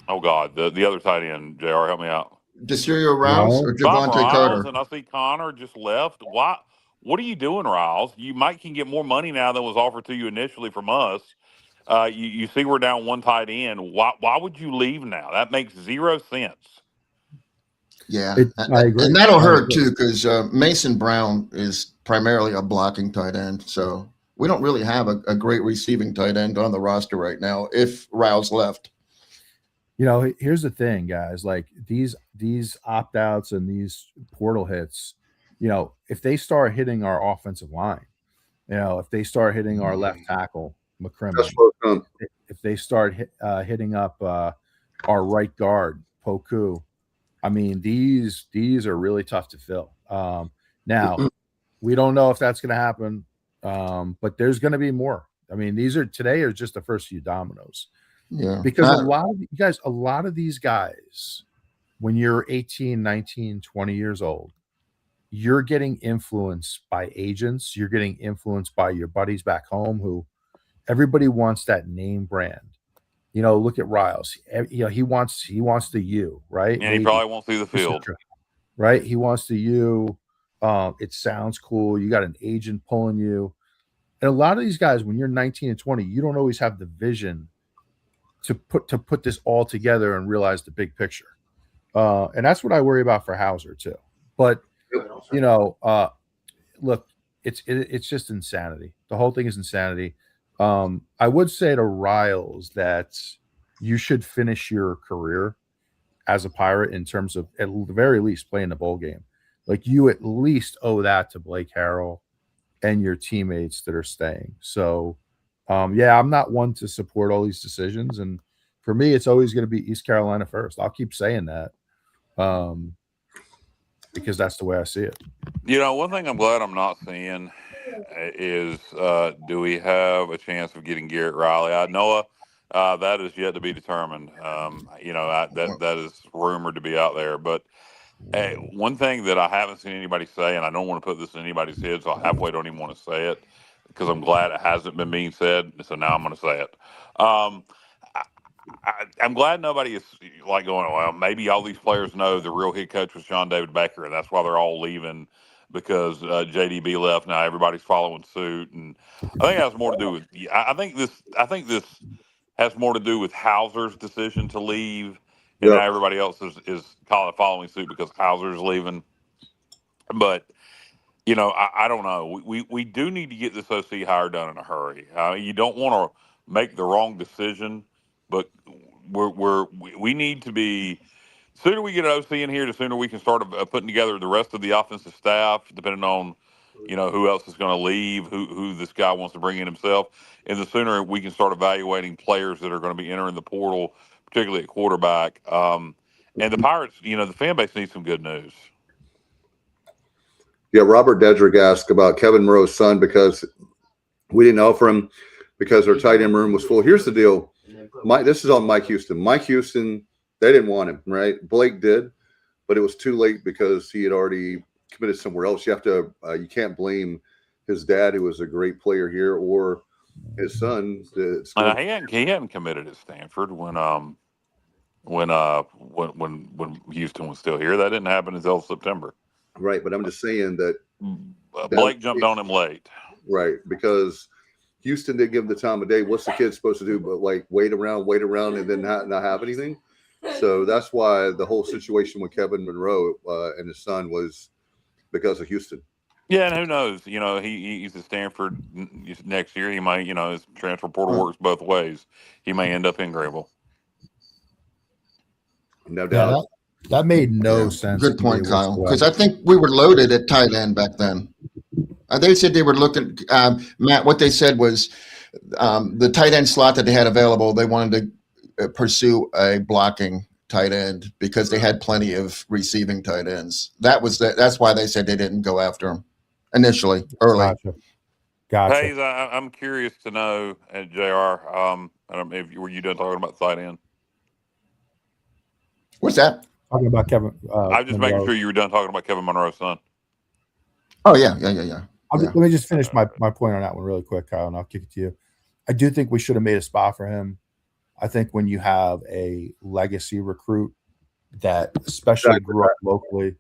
the other tight end, JR, help me out. Desirio Riles or Javante Carter? And I see Connor just left. Why? What are you doing, Riles? You can get more money now than was offered to you initially from us. You see we're down 1 tight end. Why would you leave now? That makes 0 sense. Yeah, I agree. And that'll hurt too because Mason Brown is primarily a blocking tight end. So we don't really have a great receiving tight end on the roster right now if Riles left. Here's the thing, guys. Like these opt-outs and these portal hits, if they start hitting our offensive line, if they start hitting our left tackle, McCrimmon, if they start hitting up our right guard, Poku, I mean, these are really tough to fill. Now, we don't know if that's going to happen, but there's going to be more. I mean, today are just the first few dominoes. Yeah. Because a lot of these guys, when you're 18, 19, 20 years old, you're getting influenced by agents. You're getting influenced by your buddies back home who everybody wants that name brand. Look at Riles. He wants the U, right? And he probably won't see the field. Right? He wants the U. It sounds cool. You got an agent pulling you. And a lot of these guys, when you're 19 and 20, you don't always have the vision to put this all together and realize the big picture. And that's what I worry about for Hauser too. But look, it's just insanity. The whole thing is insanity. I would say to Riles that you should finish your career as a Pirate in terms of at the very least playing the bowl game. Like, you at least owe that to Blake Harrell and your teammates that are staying. So, I'm not one to support all these decisions. And for me, it's always going to be East Carolina first. I'll keep saying that because that's the way I see it. One thing I'm glad I'm not seeing is do we have a chance of getting Garrett Riley? Noah, that is yet to be determined. That is rumored to be out there. But one thing that I haven't seen anybody say, and I don't want to put this in anybody's head, so I halfway don't even want to say it because I'm glad it hasn't been being said. So now I'm going to say it. I'm glad nobody is like going, well, maybe all these players know the real head coach was John David Becker, and that's why they're all leaving because JDB left. Now everybody's following suit, and I think it has more to do with. I think this has more to do with Hauser's decision to leave, and now everybody else is following suit because Hauser's leaving. But I don't know. We do need to get this OC hire done in a hurry. You don't want to make the wrong decision. But we need to be. Sooner we get an OC in here, the sooner we can start putting together the rest of the offensive staff, depending on who else is going to leave, who this guy wants to bring in himself, and the sooner we can start evaluating players that are going to be entering the portal, particularly at quarterback. And the Pirates, the fan base needs some good news. Yeah, Robert Dedrick asked about Kevin Monroe's son because we didn't offer him because our tight end room was full. Here's the deal. This is on Mike Houston. Mike Houston, they didn't want him, right? Blake did, but it was too late because he had already committed somewhere else. You can't blame his dad, who was a great player here, or his son. He hadn't committed at Stanford when Houston was still here. That didn't happen until September. Right, but I'm just saying that Blake jumped on him late. Right, because Houston didn't give him the time of day. What's the kid supposed to do but like wait around, and then not have anything? So that's why the whole situation with Kevin Monroe and his son was because of Houston. Yeah, and who knows? He's at Stanford next year. He might, his transfer portal works both ways. He may end up in Grable. No doubt. That made no sense. Good point, Kyle. Because I think we were loaded at tight end back then. They said they were looking, Matt, what they said was the tight end slot that they had available, they wanted to pursue a blocking tight end because they had plenty of receiving tight ends. That's why they said they didn't go after him initially, early. Gotcha. Hayes, I'm curious to know, JR, I don't know if were you done talking about the tight end? What's that? Talking about Kevin. I'm just making sure you were done talking about Kevin Monroe's son. Oh, yeah. Let me just finish my point on that one really quick, Kyle, and I'll kick it to you. I do think we should have made a spot for him. I think when you have a legacy recruit that especially grew up locally,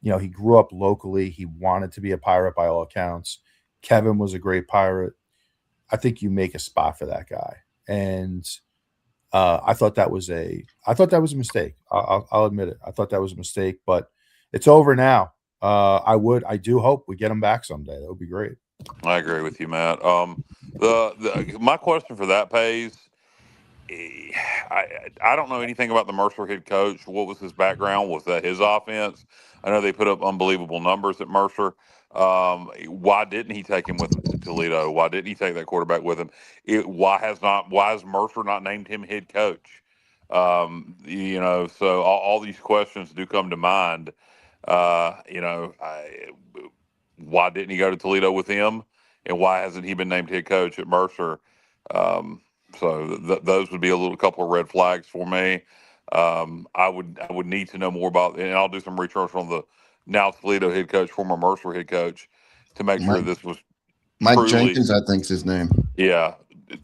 he grew up locally. He wanted to be a Pirate by all accounts. Kevin was a great Pirate. I think you make a spot for that guy. And I thought that was a mistake. I'll admit it. I thought that was a mistake, but it's over now. I do hope we get him back someday. That would be great. I agree with you, Matt. My question for that, Pays, I don't know anything about the Mercer head coach. What was his background? Was that his offense? I know they put up unbelievable numbers at Mercer. Why didn't he take him with him to Toledo? Why didn't he take that quarterback with him? Why has Mercer not named him head coach? So all these questions do come to mind. Why didn't he go to Toledo with him? And why hasn't he been named head coach at Mercer? So those would be a couple of red flags for me. I would need to know more about, and I'll do some research on the now Toledo head coach, former Mercer head coach, to make sure this was Mike Jenkins, I think's his name. Yeah,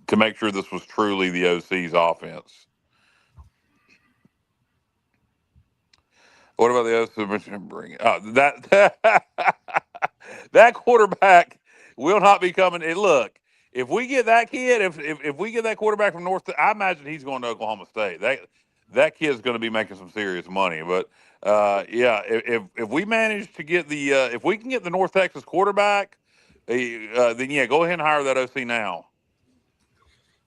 to make sure this was truly the OC's offense. What about the OC? That quarterback will not be coming. And look, if we get that kid, if we get that quarterback from I imagine he's going to Oklahoma State. that kid's going to be making some serious money. But yeah, if we manage to get the if we can get the North Texas quarterback, then yeah, go ahead and hire that OC now.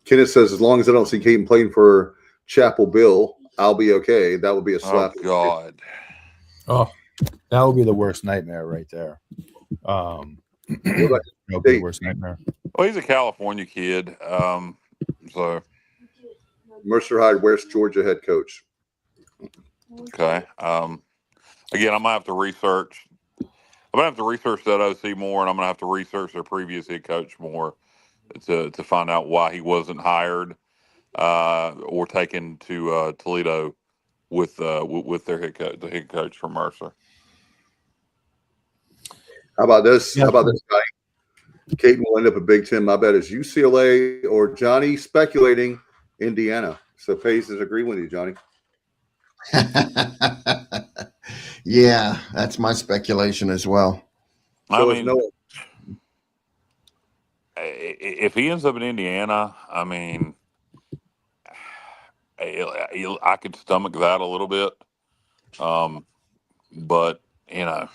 Kenneth says, as long as I don't see Caden playing for Chapel Bill, I'll be okay. That would be a slap. Oh God. Oh, that would be the worst nightmare right there. That would be the worst nightmare. Well, he's a California kid, so Mercer Hyde, West Georgia head coach. Okay. Again, I'm gonna have to research. I'm gonna have to research that OC more, and I'm gonna have to research their previous head coach more to find out why he wasn't hired or taken to Toledo with their the head coach from Mercer. How about this? How about this guy? Caden will end up at Big Ten. My bet is UCLA or Johnny speculating Indiana. So Pace is agreeing with you, Johnny. Yeah, that's my speculation as well. So I mean, if he ends up in Indiana, I mean, I could stomach that a little bit. But, you know,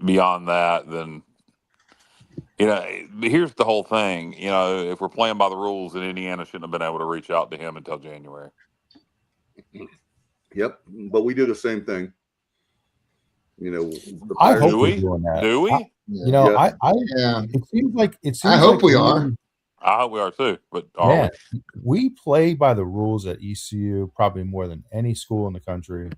beyond that, then, you know, here's the whole thing. You know, if we're playing by the rules, then Indiana shouldn't have been able to reach out to him until January. Yep, but we do the same thing. You know, I hope do we're we? doing that. Do we? You know, Yeah. It seems like I hope we are. I hope we are too. But are we play by the rules at ECU probably more than any school in the country.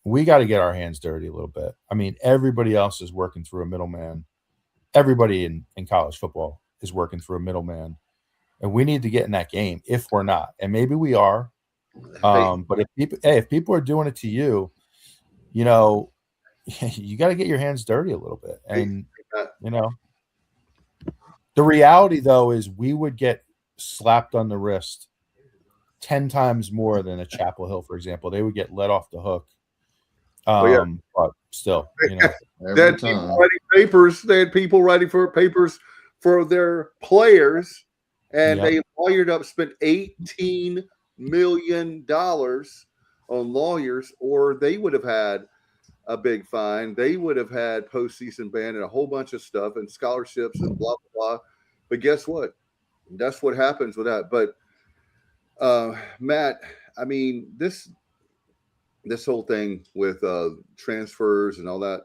We got to get our hands dirty a little bit. I mean, everybody else is working through a middleman. Everybody in college football is working through a middleman, and we need to get in that game if we're not. And maybe we are. But if people are doing it to you, you know, you got to get your hands dirty a little bit. And you know, the reality though is we would get slapped on the wrist 10 times more than a Chapel Hill, for example. They would get let off the hook. But still, you know, they had people writing papers. They had people writing for papers for their players, and they lawyered up, spent $18 million on lawyers, or they would have had a big fine. They would have had postseason ban and a whole bunch of stuff and scholarships and blah blah blah. But guess what? That's what happens with that. But Matt, I mean, this whole thing with transfers and all that,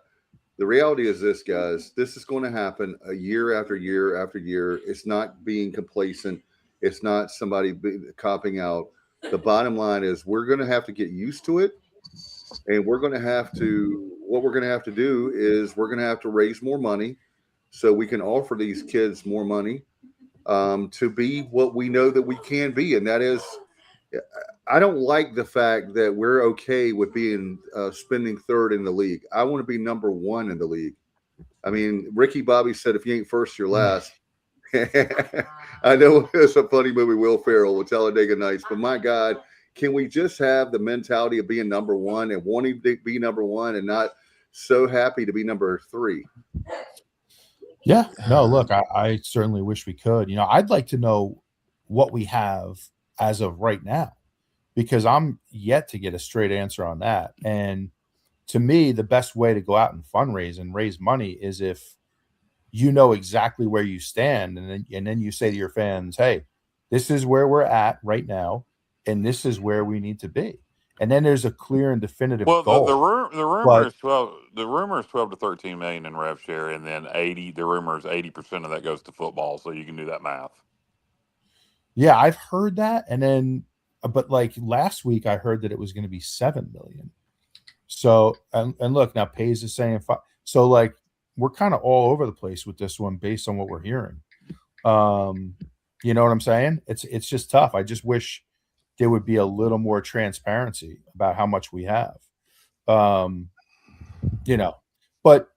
the reality is this, guys. This is going to happen year after year after year. It's not being complacent. It's not somebody copping out. The bottom line is we're going to have to get used to it, and we're going to have to. What we're going to have to do is we're going to have to raise more money so we can offer these kids more money to be what we know that we can be, and that is. I don't like the fact that we're okay with being spending third in the league. I want to be number one in the league. I mean, Ricky Bobby said, if you ain't first, you're last. I know it's a funny movie, Will Ferrell with Talladega Nights, but my God, can we just have the mentality of being number one and wanting to be number one and not so happy to be number three? Yeah, no, look, I certainly wish we could. You know, I'd like to know what we have as of right now, because I'm yet to get a straight answer on that. And to me, the best way to go out and fundraise and raise money is if you know exactly where you stand, and then you say to your fans, hey, this is where we're at right now, and this is where we need to be. And then there's a clear and definitive goal. The rumor is 12. The rumor is 12 to 13 million in rev share, and then 80. The rumor is 80% of that goes to football. So you can do that math. Yeah, I've heard that, and then, but like last week, I heard that it was going to be 7 million. So, and look, now Pays is saying 5. So, like, we're kind of all over the place with this one based on what we're hearing. You know what I'm saying? It's just tough. I just wish there would be a little more transparency about how much we have. You know, but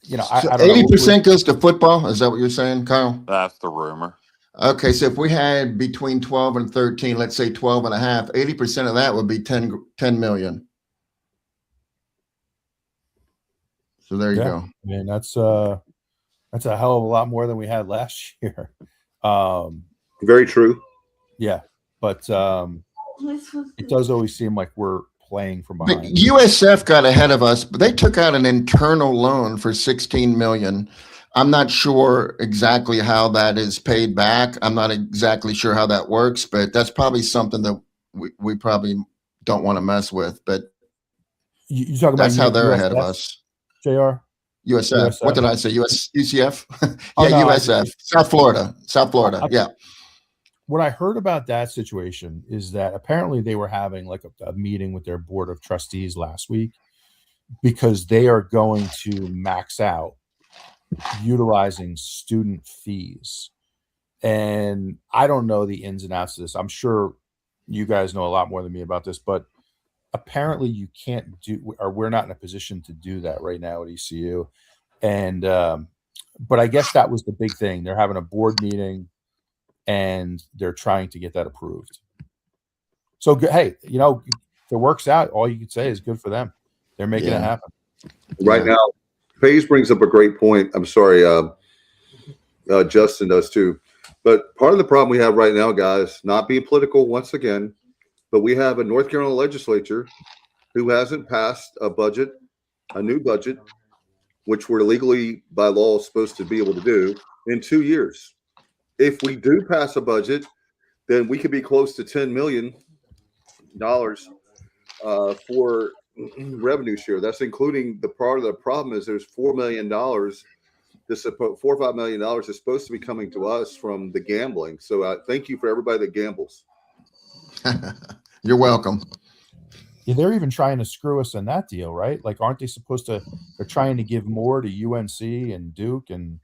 you know, I don't 80% goes to football. Is that what you're saying, Kyle? That's the rumor. Okay, so if we had between 12 and 13, let's say 12 and a half, 80% of that would be 10 million. So there you go. I mean, that's a hell of a lot more than we had last year. Very true. Yeah, but it does always seem like we're playing from But behind. USF got ahead of us, but they took out an internal loan for $16 million. I'm not sure exactly how that is paid back. I'm not exactly sure how that works, but that's probably something that we probably don't want to mess with. But You talking that's about how they're USF, ahead of us. JR? USF. What did I say? UCF? Oh, Yeah, no, USF. South Florida. South Florida. Yeah. What I heard about that situation is that apparently they were having like a meeting with their board of trustees last week because they are going to max out utilizing student fees. And I don't know the ins and outs of this. I'm sure you guys know a lot more than me about this, but apparently you can't do, or we're not in a position to do that right now at ECU. And, but I guess that was the big thing. They're having a board meeting and they're trying to get that approved. So, hey, you know, if it works out, all you could say is good for them. They're making it happen. Right now, FaZe brings up a great point. I'm sorry, Justin does too. But part of the problem we have right now, guys, not being political once again, but we have a North Carolina legislature who hasn't passed a budget, a new budget, which we're legally by law supposed to be able to do in 2 years. If we do pass a budget, then we could be close to $10 million for revenue share. That's including the part of the problem is there's $4 million. This $4 or $5 million is supposed to be coming to us from the gambling. So thank you for everybody that gambles. You're welcome. Yeah, they're even trying to screw us in that deal, right? Like, aren't they supposed to? They're trying to give more to UNC and Duke, and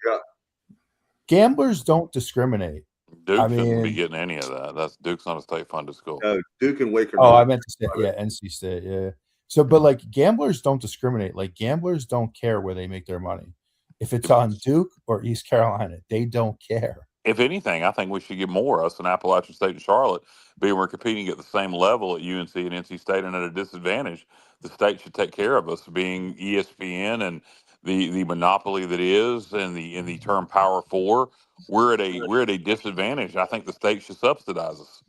gamblers don't discriminate. Duke shouldn't be getting any of that. That's Duke's not a state-funded school. No, Duke and Wake are. Oh, I meant to say, yeah, NC State, yeah. So, but like gamblers don't discriminate. Like gamblers don't care where they make their money. If it's on Duke or East Carolina, they don't care. If anything, I think we should get more, us in Appalachian State and Charlotte, being we're competing at the same level at UNC and NC State and at a disadvantage. The state should take care of us, being ESPN and the monopoly that is, and the term Power Four. We're at a disadvantage. I think the state should subsidize us.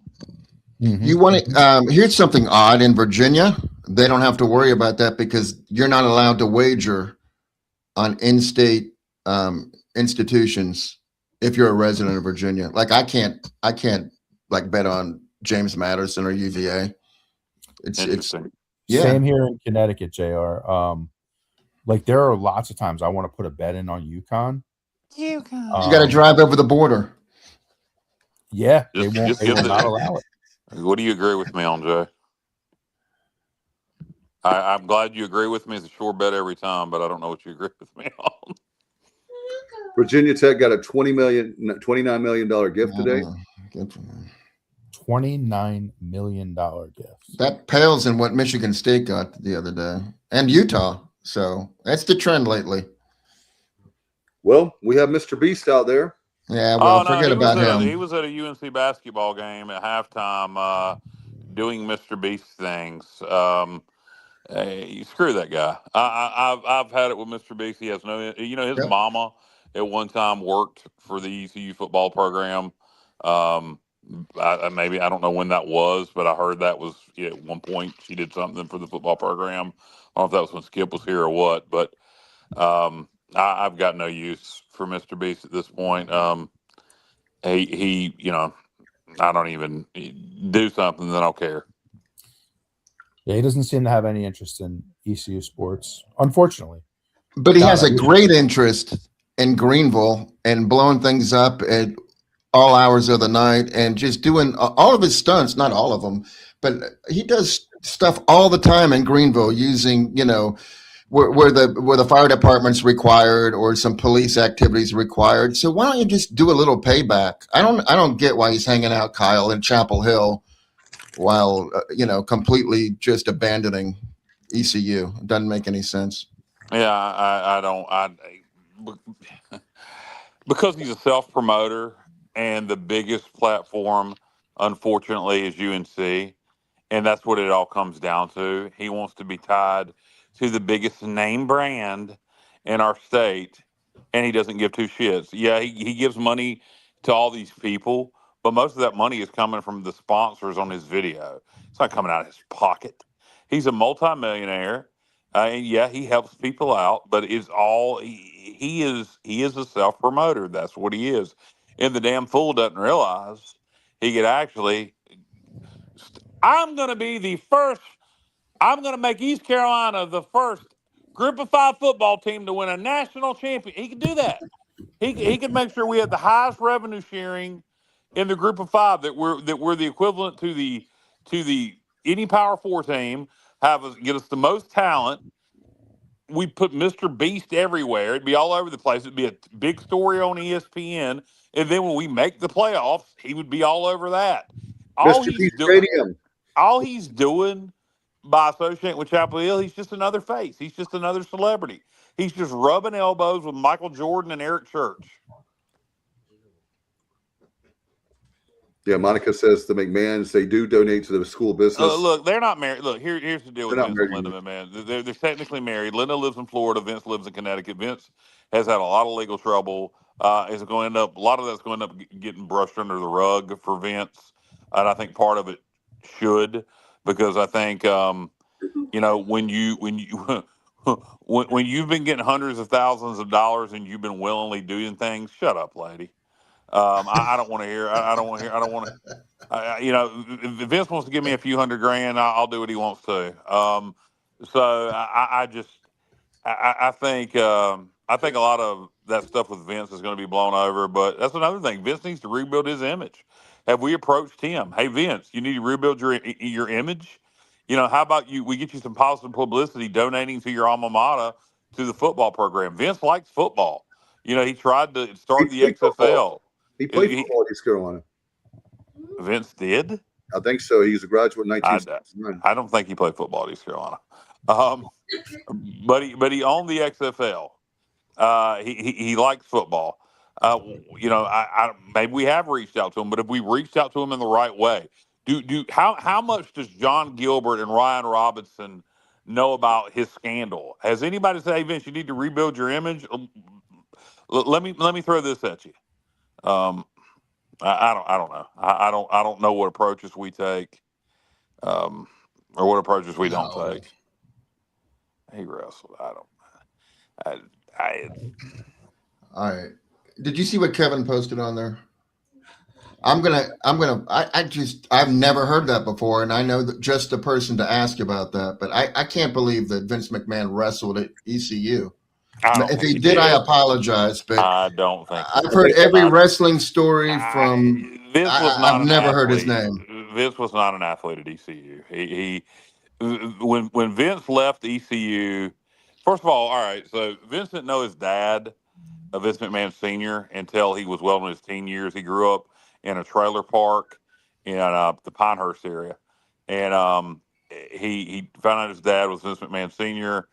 Mm-hmm. You want to? Here's something odd in Virginia. They don't have to worry about that because you're not allowed to wager on in-state institutions if you're a resident of Virginia. Like I can't like bet on James Madison or UVA. It's Same here in Connecticut, JR. Like there are lots of times I want to put a bet in on UConn. You got to drive over the border. Yeah, they won't. They will not allow it. What do you agree with me on, Jay? I'm glad you agree with me. It's a sure bet every time, but I don't know what you agree with me on. Virginia Tech got a $29 million gift today. $29 million gift. That pales in what Michigan State got the other day, and Utah. So that's the trend lately. Well, we have Mr. Beast out there. Yeah, well, forget about him. He was at a UNC basketball game at halftime doing Mr. Beast things. Screw that guy. I've had it with Mr. Beast. He has no, his mama at one time worked for the ECU football program. Maybe I don't know when that was, but I heard that was at one point she did something for the football program. I don't know if that was when Skip was here or what, but I've got no use for Mr. Beast at this point. He I don't even do something that I don't care. Yeah, he doesn't seem to have any interest in ECU sports, unfortunately. But he has a great interest in Greenville and blowing things up at all hours of the night and just doing all of his stunts, not all of them, but he does stuff all the time in Greenville using, where the fire department's required or some police activities required. So why don't you just do a little payback? I don't get why he's hanging out, Kyle, in Chapel Hill while, completely just abandoning ECU. It doesn't make any sense. Yeah, I don't. Because he's a self-promoter and the biggest platform, unfortunately, is UNC. And that's what it all comes down to. He wants to be tied to the biggest name brand in our state, and he doesn't give two shits. Yeah, he gives money to all these people, but most of that money is coming from the sponsors on his video. It's not coming out of his pocket. He's a multimillionaire. And yeah, he helps people out, but it's all he is a self promoter. That's what he is. And the damn fool doesn't realize he could actually. I'm going to be the first. I'm going to make East Carolina the first Group of 5 football team to win a national champion. He could do that. He could make sure we have the highest revenue sharing in the Group of 5, that we're the equivalent to the any Power 4 team. Get us the most talent. We put Mr. Beast everywhere. It'd be all over the place. It'd be a big story on ESPN. And then when we make the playoffs, he would be all over that. Mr. Beast Stadium. All he's doing by associating with Chapel Hill, he's just another face. He's just another celebrity. He's just rubbing elbows with Michael Jordan and Eric Church. Yeah, Monica says the McMahons, they do donate to the school business. Look, they're not married. Look, here's the deal with They're Vince not and married Linda, man. They're technically married. Linda lives in Florida. Vince lives in Connecticut. Vince has had a lot of legal trouble. Is going to end up, a lot of that's going to end up getting brushed under the rug for Vince. And I think part of it should, because I think, you know, when you've been getting hundreds of thousands of dollars and you've been willingly doing things, shut up, lady. I don't want to hear. I don't want to hear. I don't want to. You know, if Vince wants to give me a few $100,000, I'll do what he wants to. So I think a lot of that stuff with Vince is going to be blown over. But that's another thing. Vince needs to rebuild his image. Have we approached him? Hey, Vince, you need to rebuild your image. You know, how about we get you some positive publicity donating to your alma mater to the football program? Vince likes football. You know, he tried to start the XFL. Football. He played football at East Carolina. Vince did? I think so. He's a graduate in 1969. I don't think he played football at East Carolina. But he owned the XFL. He likes football. You know, maybe we have reached out to him, but if we reached out to him in the right way, how much does John Gilbert and Ryan Robinson know about his scandal? Has anybody said, "Hey, Vince, you need to rebuild your image"? Let me throw this at you. I don't know. I don't know what approaches we take, or what approaches we don't take. He wrestled. I All right. Did you see what Kevin posted on there? I've never heard that before, and I know that just the person to ask about that, but I can't believe that Vince McMahon wrestled at ECU. If he did, I apologize, but I don't think I've heard every wrestling story from. I've never heard his name. Vince was not an athlete at ECU. When Vince left ECU, first of all right, so Vince didn't know his dad, Vince McMahon Sr., until he was well in his teen years. He grew up in a trailer park in the Pinehurst area, and he found out his dad was Vince McMahon Sr.,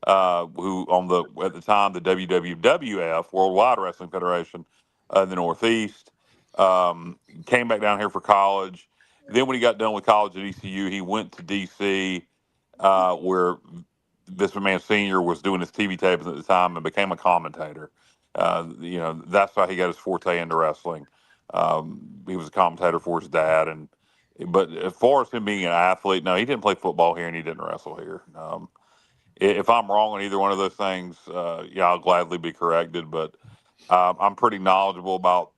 who at the time the WWF, Worldwide Wrestling Federation, in the Northeast. Came back down here for college. Then when he got done with college at ECU, he went to DC, where Vince McMahon Sr. was doing his TV tapes at the time, and became a commentator. You know, that's how he got his forte into wrestling. He was a commentator for his dad, but as far as him being an athlete, no, he didn't play football here and he didn't wrestle here. If I'm wrong on either one of those things, I'll gladly be corrected. But I'm pretty knowledgeable about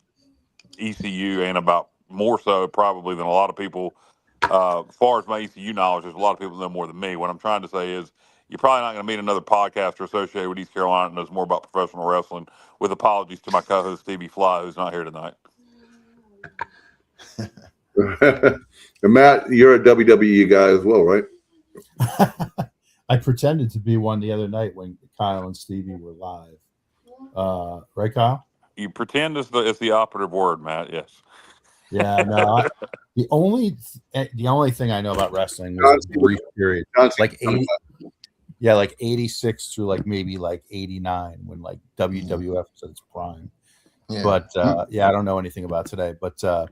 ECU, and about more so probably than a lot of people. As far as my ECU knowledge, there's a lot of people that know more than me. What I'm trying to say is, you're probably not going to meet another podcaster associated with East Carolina that knows more about professional wrestling, with apologies to my co-host Stevie Fly, who's not here tonight. And Matt, you're a WWE guy as well, right? I pretended to be one the other night when Kyle and Stevie were live. Right, Kyle? You pretend is the operative word, Matt. Yes. Yeah. No. The only thing I know about wrestling was a brief period, like 80. Yeah, like 86 through like maybe like 89, when like WWF was at its prime. Yeah. But I don't know anything about today. But yeah,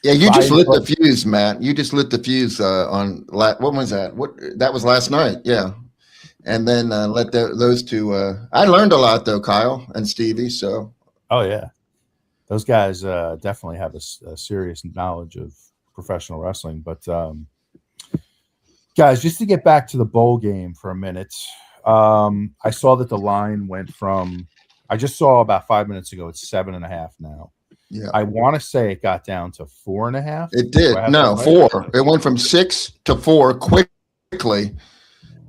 you just lit the fuse, Matt. You just lit the fuse on what was that? That was last night. Yeah, and then let those two. I learned a lot though, Kyle and Stevie. So. Oh yeah. those guys definitely have a serious knowledge of professional wrestling. But guys, just to get back to the bowl game for a minute, I saw that the line went from, I just saw about 5 minutes ago, it's 7.5 now. Yeah. I want to say it got down to 4.5. It did. No, 4. It went from 6 to 4 quickly,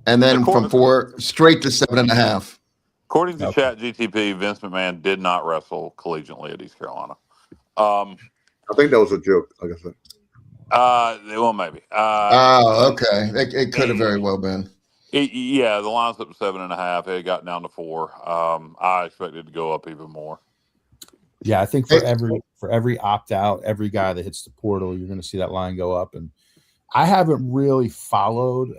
and then from 4 straight to 7.5. According to ChatGTP, Vince McMahon did not wrestle collegiately at East Carolina. I think that was a joke, like I said. Well, maybe. Okay. It could have very well been. Yeah, the line's up to 7.5. It got down to 4. I expected it to go up even more. Yeah, I think for every opt out, every guy that hits the portal, you're going to see that line go up. And I haven't really followed.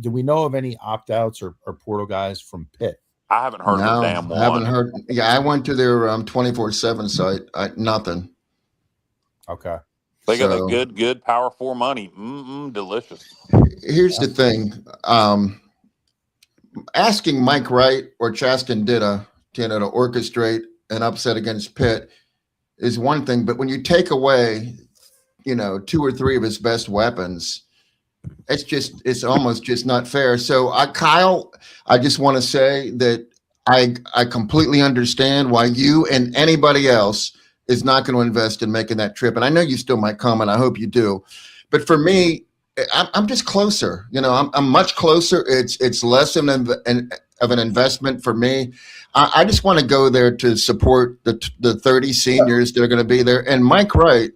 Do we know of any opt outs or portal guys from Pitt? I haven't heard of a damn one. I haven't heard. Yeah, I went to their 24/7 site. Nothing. Okay. They got that good Power 4 money. Delicious. Here's the thing. Asking Mike Wright or Chaston Ditta to orchestrate an upset against Pitt is one thing, but when you take away, 2 or 3 of his best weapons, it's almost just not fair. So Kyle, I just want to say that I completely understand why you and anybody else is not going to invest in making that trip. And I know you still might come, and I hope you do. But for me, I'm just closer. I'm much closer. It's less of an investment for me. I just want to go there to support the 30 seniors that are going to be there. And Mike Wright,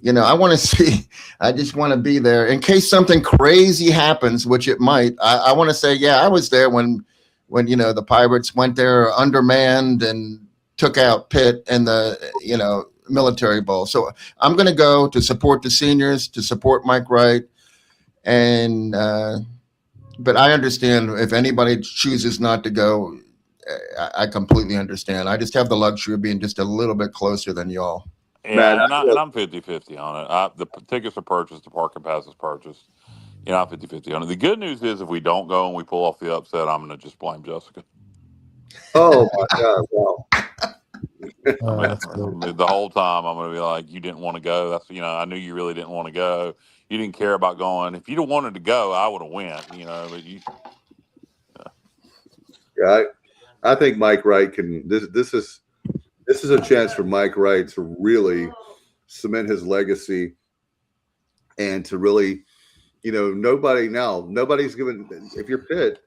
I want to see. I just want to be there in case something crazy happens, which it might. I want to say, yeah, I was there when the Pirates went there undermanned and took out Pitt in the Military Bowl. So I'm going to go to support the seniors, to support Mike Wright. And but I understand if anybody chooses not to go, I completely understand. I just have the luxury of being just a little bit closer than y'all. Yeah, and I'm 50-50 on it. The tickets are purchased, the parking pass is purchased. I'm 50-50 on it. The good news is if we don't go and we pull off the upset, I'm going to just blame Jessica. Oh, my God. Wow. The whole time I'm going to be like, you didn't want to go. That's I knew you really didn't want to go. You didn't care about going. If you'd have wanted to go, I would have went. But you. Yeah, I think Mike Wright can. This is a chance for Mike Wright to really cement his legacy, and to really, nobody's given. If you're Pitt,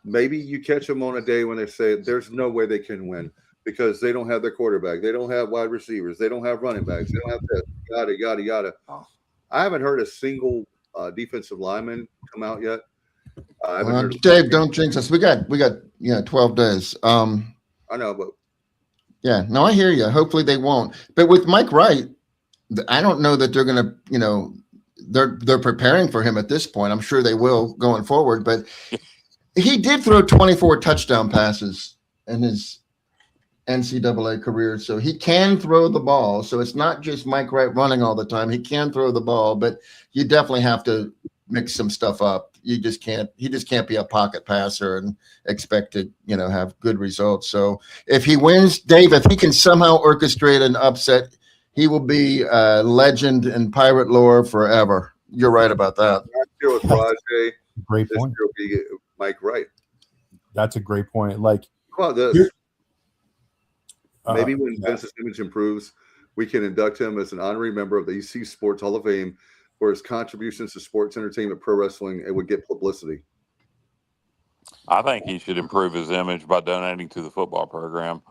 maybe you catch them on a day when they say there's no way they can win. Because they don't have their quarterback, they don't have wide receivers, they don't have running backs, they don't have this, yada yada yada. I haven't heard a single defensive lineman come out yet. Dave, don't jinx us. We got 12 days. I know, but yeah, no, I hear you. Hopefully they won't. But with Mike Wright, I don't know that they're going to, they're preparing for him at this point. I'm sure they will going forward. But he did throw 24 touchdown passes in his NCAA career, so he can throw the ball. So it's not just Mike Wright running all the time. He can throw the ball, but you definitely have to mix some stuff up. He just can't be a pocket passer and expect to, have good results. So if he wins, Dave, if he can somehow orchestrate an upset, he will be a legend in Pirate lore forever. You're right about that. With Rajay, great point. Be Mike Wright. That's a great point. Like, how about this? Maybe when Vince's image improves, we can induct him as an honorary member of the EC Sports Hall of Fame for his contributions to sports entertainment, pro wrestling. It would get publicity. I think he should improve his image by donating to the football program.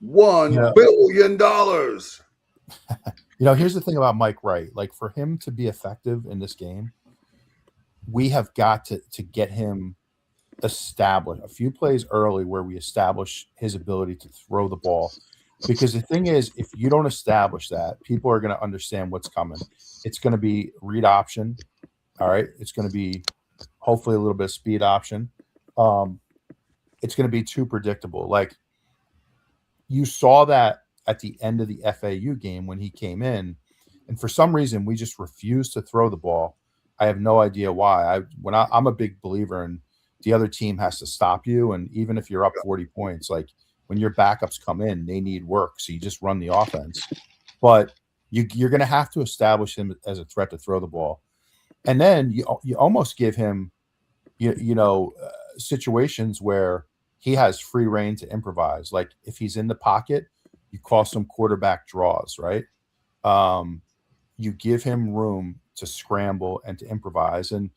$1 billion. Here's the thing about Mike Wright. Like, for him to be effective in this game, we have got to get him establish a few plays early where we establish his ability to throw the ball, because the thing is, if you don't establish that, people are going to understand what's coming. It's going to be read option. All right. It's going to be hopefully a little bit of speed option. It's going to be too predictable. Like, you saw that at the end of the FAU game when he came in, and for some reason we just refused to throw the ball. I have no idea why. I'm a big believer in the other team has to stop you. And even if you're up 40 points, like, when your backups come in, they need work. So you just run the offense. But you're going to have to establish him as a threat to throw the ball. And then you almost give him, situations where he has free reign to improvise. Like if he's in the pocket, you call some quarterback draws, right? You give him room to scramble and to improvise. And,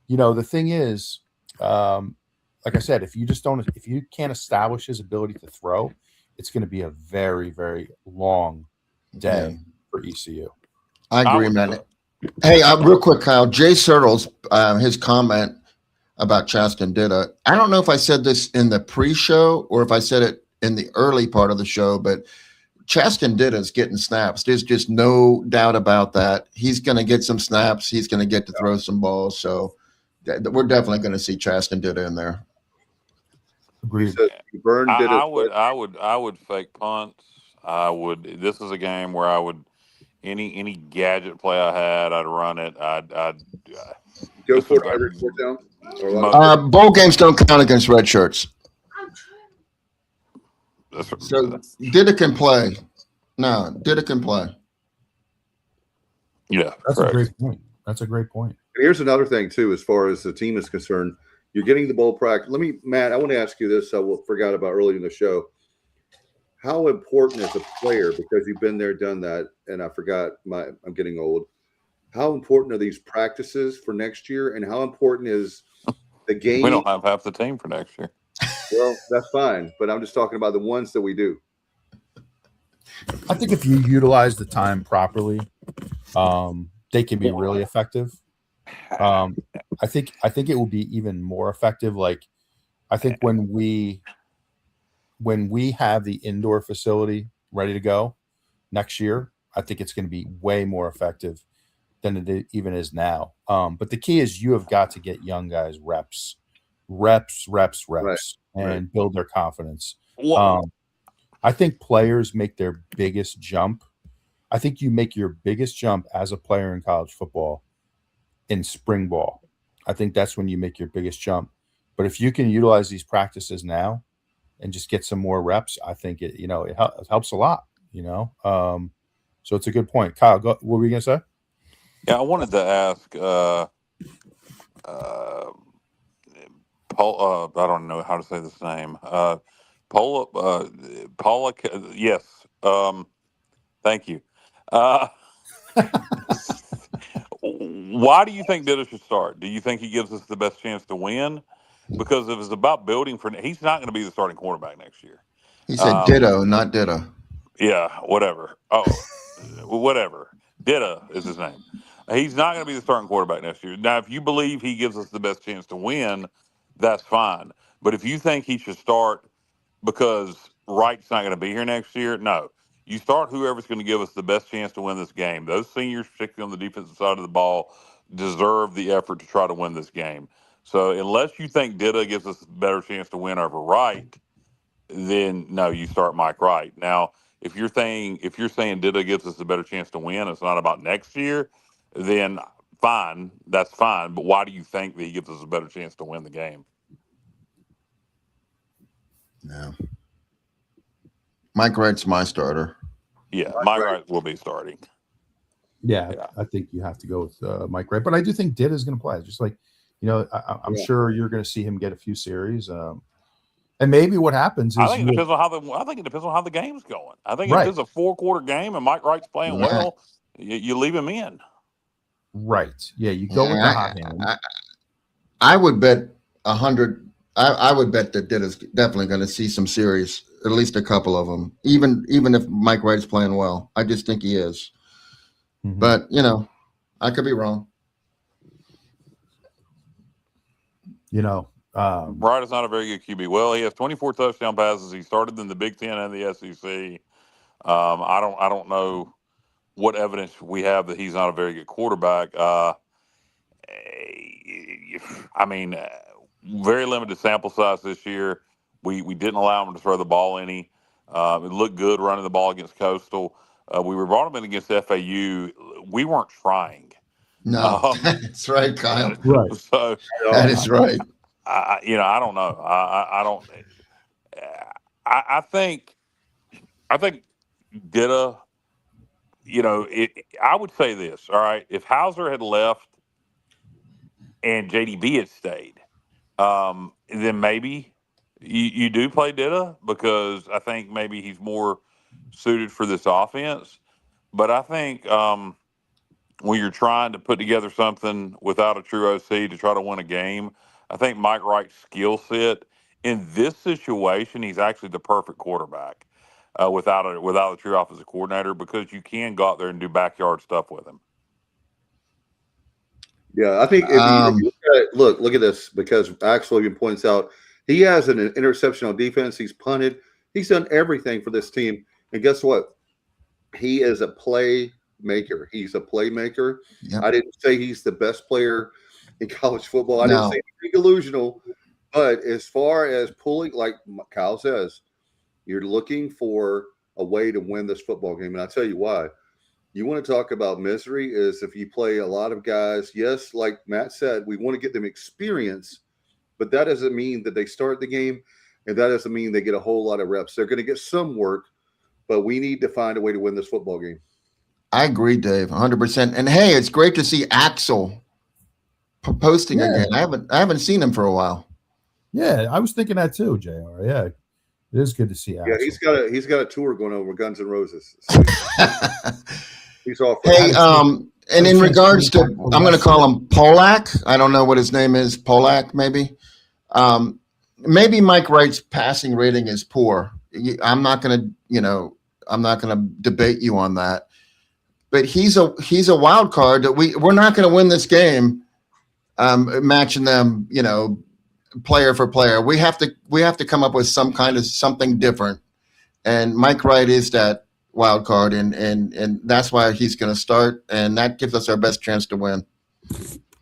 the thing is, like I said, if you can't establish his ability to throw, it's going to be a very, very long day for ECU. I agree, man. Hey, real quick, Kyle, Jay Sertles, his comment about Chaston Ditta. I don't know if I said this in the pre-show or if I said it in the early part of the show, but Chaston Ditta is getting snaps. There's just no doubt about that. He's going to get some snaps. He's going to get to throw some balls. So we're definitely going to see Chaston Ditta in there. Agreed. I would fake punts. This is a game where I would any gadget play I had, I'd run it. I'd go for it every fourth down. Bowl games don't count against red shirts. So Ditta can play. No, Ditta can play. Yeah, that's correct. A great point. That's a great point. And here's another thing too, as far as the team is concerned. You're getting the bowl practice. Matt, I want to ask you this. I forgot about earlier in the show. How important is a player, because you've been there, done that, and I forgot I'm getting old. How important are these practices for next year, and how important is the game? We don't have half the team for next year. Well, that's fine, but I'm just talking about the ones that we do. I think if you utilize the time properly, they can be really effective. I think it will be even more effective. Like, I think when we have the indoor facility ready to go next year, I think it's going to be way more effective than it even is now. But the key is you have got to get young guys reps, and build their confidence. I think players make their biggest jump. I think you make your biggest jump as a player in college football in spring ball. I think that's when you make your biggest jump. But if you can utilize these practices now and just get some more reps, I think it helps a lot, So it's a good point. Kyle, what were you going to say? Yeah, I wanted to ask Paul, I don't know how to say this name. Paula, yes. Thank you. Why do you think Ditta should start? Do you think he gives us the best chance to win? Because if it's about building he's not going to be the starting quarterback next year. He said ditto, not Ditta. Yeah, whatever. Oh, whatever. Ditta is his name. He's not going to be the starting quarterback next year. Now, if you believe he gives us the best chance to win, that's fine. But if you think he should start because Wright's not going to be here next year, no. You start whoever's going to give us the best chance to win this game. Those seniors, particularly on the defensive side of the ball, deserve the effort to try to win this game. So unless you think Ditta gives us a better chance to win over Wright, then no, you start Mike Wright. Now, if you're saying Ditta gives us a better chance to win, it's not about next year, then fine, that's fine. But why do you think that he gives us a better chance to win the game? No. Mike Wright's my starter. Yeah, Mike Wright will be starting. Yeah, I think you have to go with Mike Wright. But I do think Ditta is going to play. Just like, I'm sure you're going to see him get a few series. And maybe what happens is I think it depends on how the game's going. I think if it's a 4-quarter game and Mike Wright's playing well, you leave him in. Right. Yeah, you go with the hot hand. I would bet 100. I would bet that Ditta's definitely going to see some series, at least a couple of them, even if Mike Wright's playing well. I just think he is. Mm-hmm. But, I could be wrong. Wright is not a very good QB. Well, he has 24 touchdown passes. He started in the Big Ten and the SEC. I don't know what evidence we have that he's not a very good quarterback. Very limited sample size this year. We didn't allow him to throw the ball any. It looked good running the ball against Coastal. We were brought him in against FAU. We weren't trying. No, that's right, Kyle. Right. So that is right. I don't know. I don't. I think Ditta, I would say this. All right, if Hauser had left and JDB had stayed, then maybe you do play Ditta, because I think maybe he's more suited for this offense. But I think when you're trying to put together something without a true OC to try to win a game, I think Mike Wright's skill set in this situation, he's actually the perfect quarterback without a true offensive coordinator, because you can go out there and do backyard stuff with him. Yeah, I think if you look at this, because Axel even points out he has an interception on defense. He's punted. He's done everything for this team. And guess what? He is a playmaker. He's a playmaker. Yep. I didn't say he's the best player in college football. I didn't say anything delusional. But as far as pulling, like Kyle says, you're looking for a way to win this football game. And I'll tell you why. You want to talk about misery is if you play a lot of guys. Yes, like Matt said, we want to get them experience, but that doesn't mean that they start the game, and that doesn't mean they get a whole lot of reps. They're going to get some work, but we need to find a way to win this football game. I agree, Dave, 100%. And hey, it's great to see Axel posting again. I haven't seen him for a while. Yeah, I was thinking that too, JR. Yeah, it is good to see Axel. Yeah, he's got a tour going over Guns N' Roses. So he's off. Hey, and in regards to, I'm going to call him Polak. I don't know what his name is. Polak, maybe. Maybe Mike Wright's passing rating is poor. I'm not going to debate you on that. But he's a wild card that we're not going to win this game, matching them, player for player. We have to come up with some kind of something different. And Mike Wright is that wild card, and that's why he's going to start, and that gives us our best chance to win.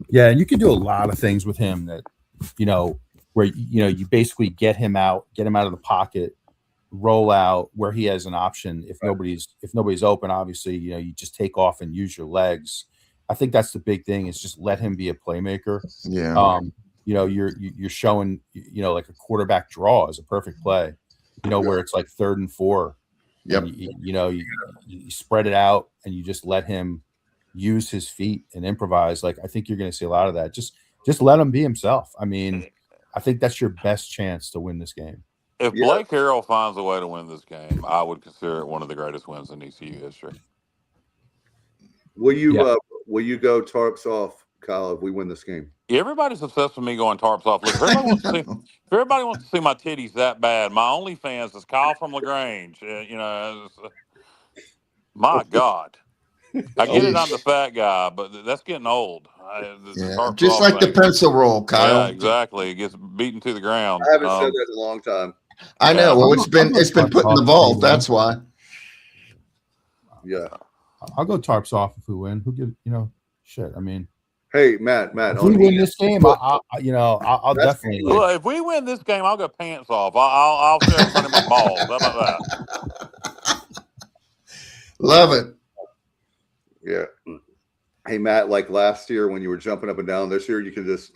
Yeah, and you can do a lot of things with him that, where you basically get him out of the pocket, roll out where he has an option. If nobody's open, obviously, you just take off and use your legs. I think that's the big thing, is just let him be a playmaker. Yeah. You're showing, like a quarterback draw is a perfect play, where it's like 3rd and 4. Yep. You spread it out and you just let him use his feet and improvise. Like, I think you're going to see a lot of that. Just let him be himself. I mean, I think that's your best chance to win this game. If Blake Harrell finds a way to win this game, I would consider it one of the greatest wins in ECU history. Will you go tarps off, Kyle, if we win this game? Yeah, everybody's obsessed with me going tarps off. Look, if everybody wants to see my titties that bad, my OnlyFans is Kyle from LaGrange. My God. I get it, I'm the fat guy, but that's getting old. Just like the pencil roll, Kyle. Yeah, exactly. It gets beaten to the ground. I haven't said that in a long time. I know. Well, it's been put in the vault. That's why. Yeah. I'll go tarps off if we win. Who gives, shit. I mean, hey, Matt. If we win this game, I'll definitely. Well, if we win this game, I'll go pants off. I'll show in front of my balls. How about that? Love it. Yeah. Hey, Matt, like last year when you were jumping up and down, this year you can just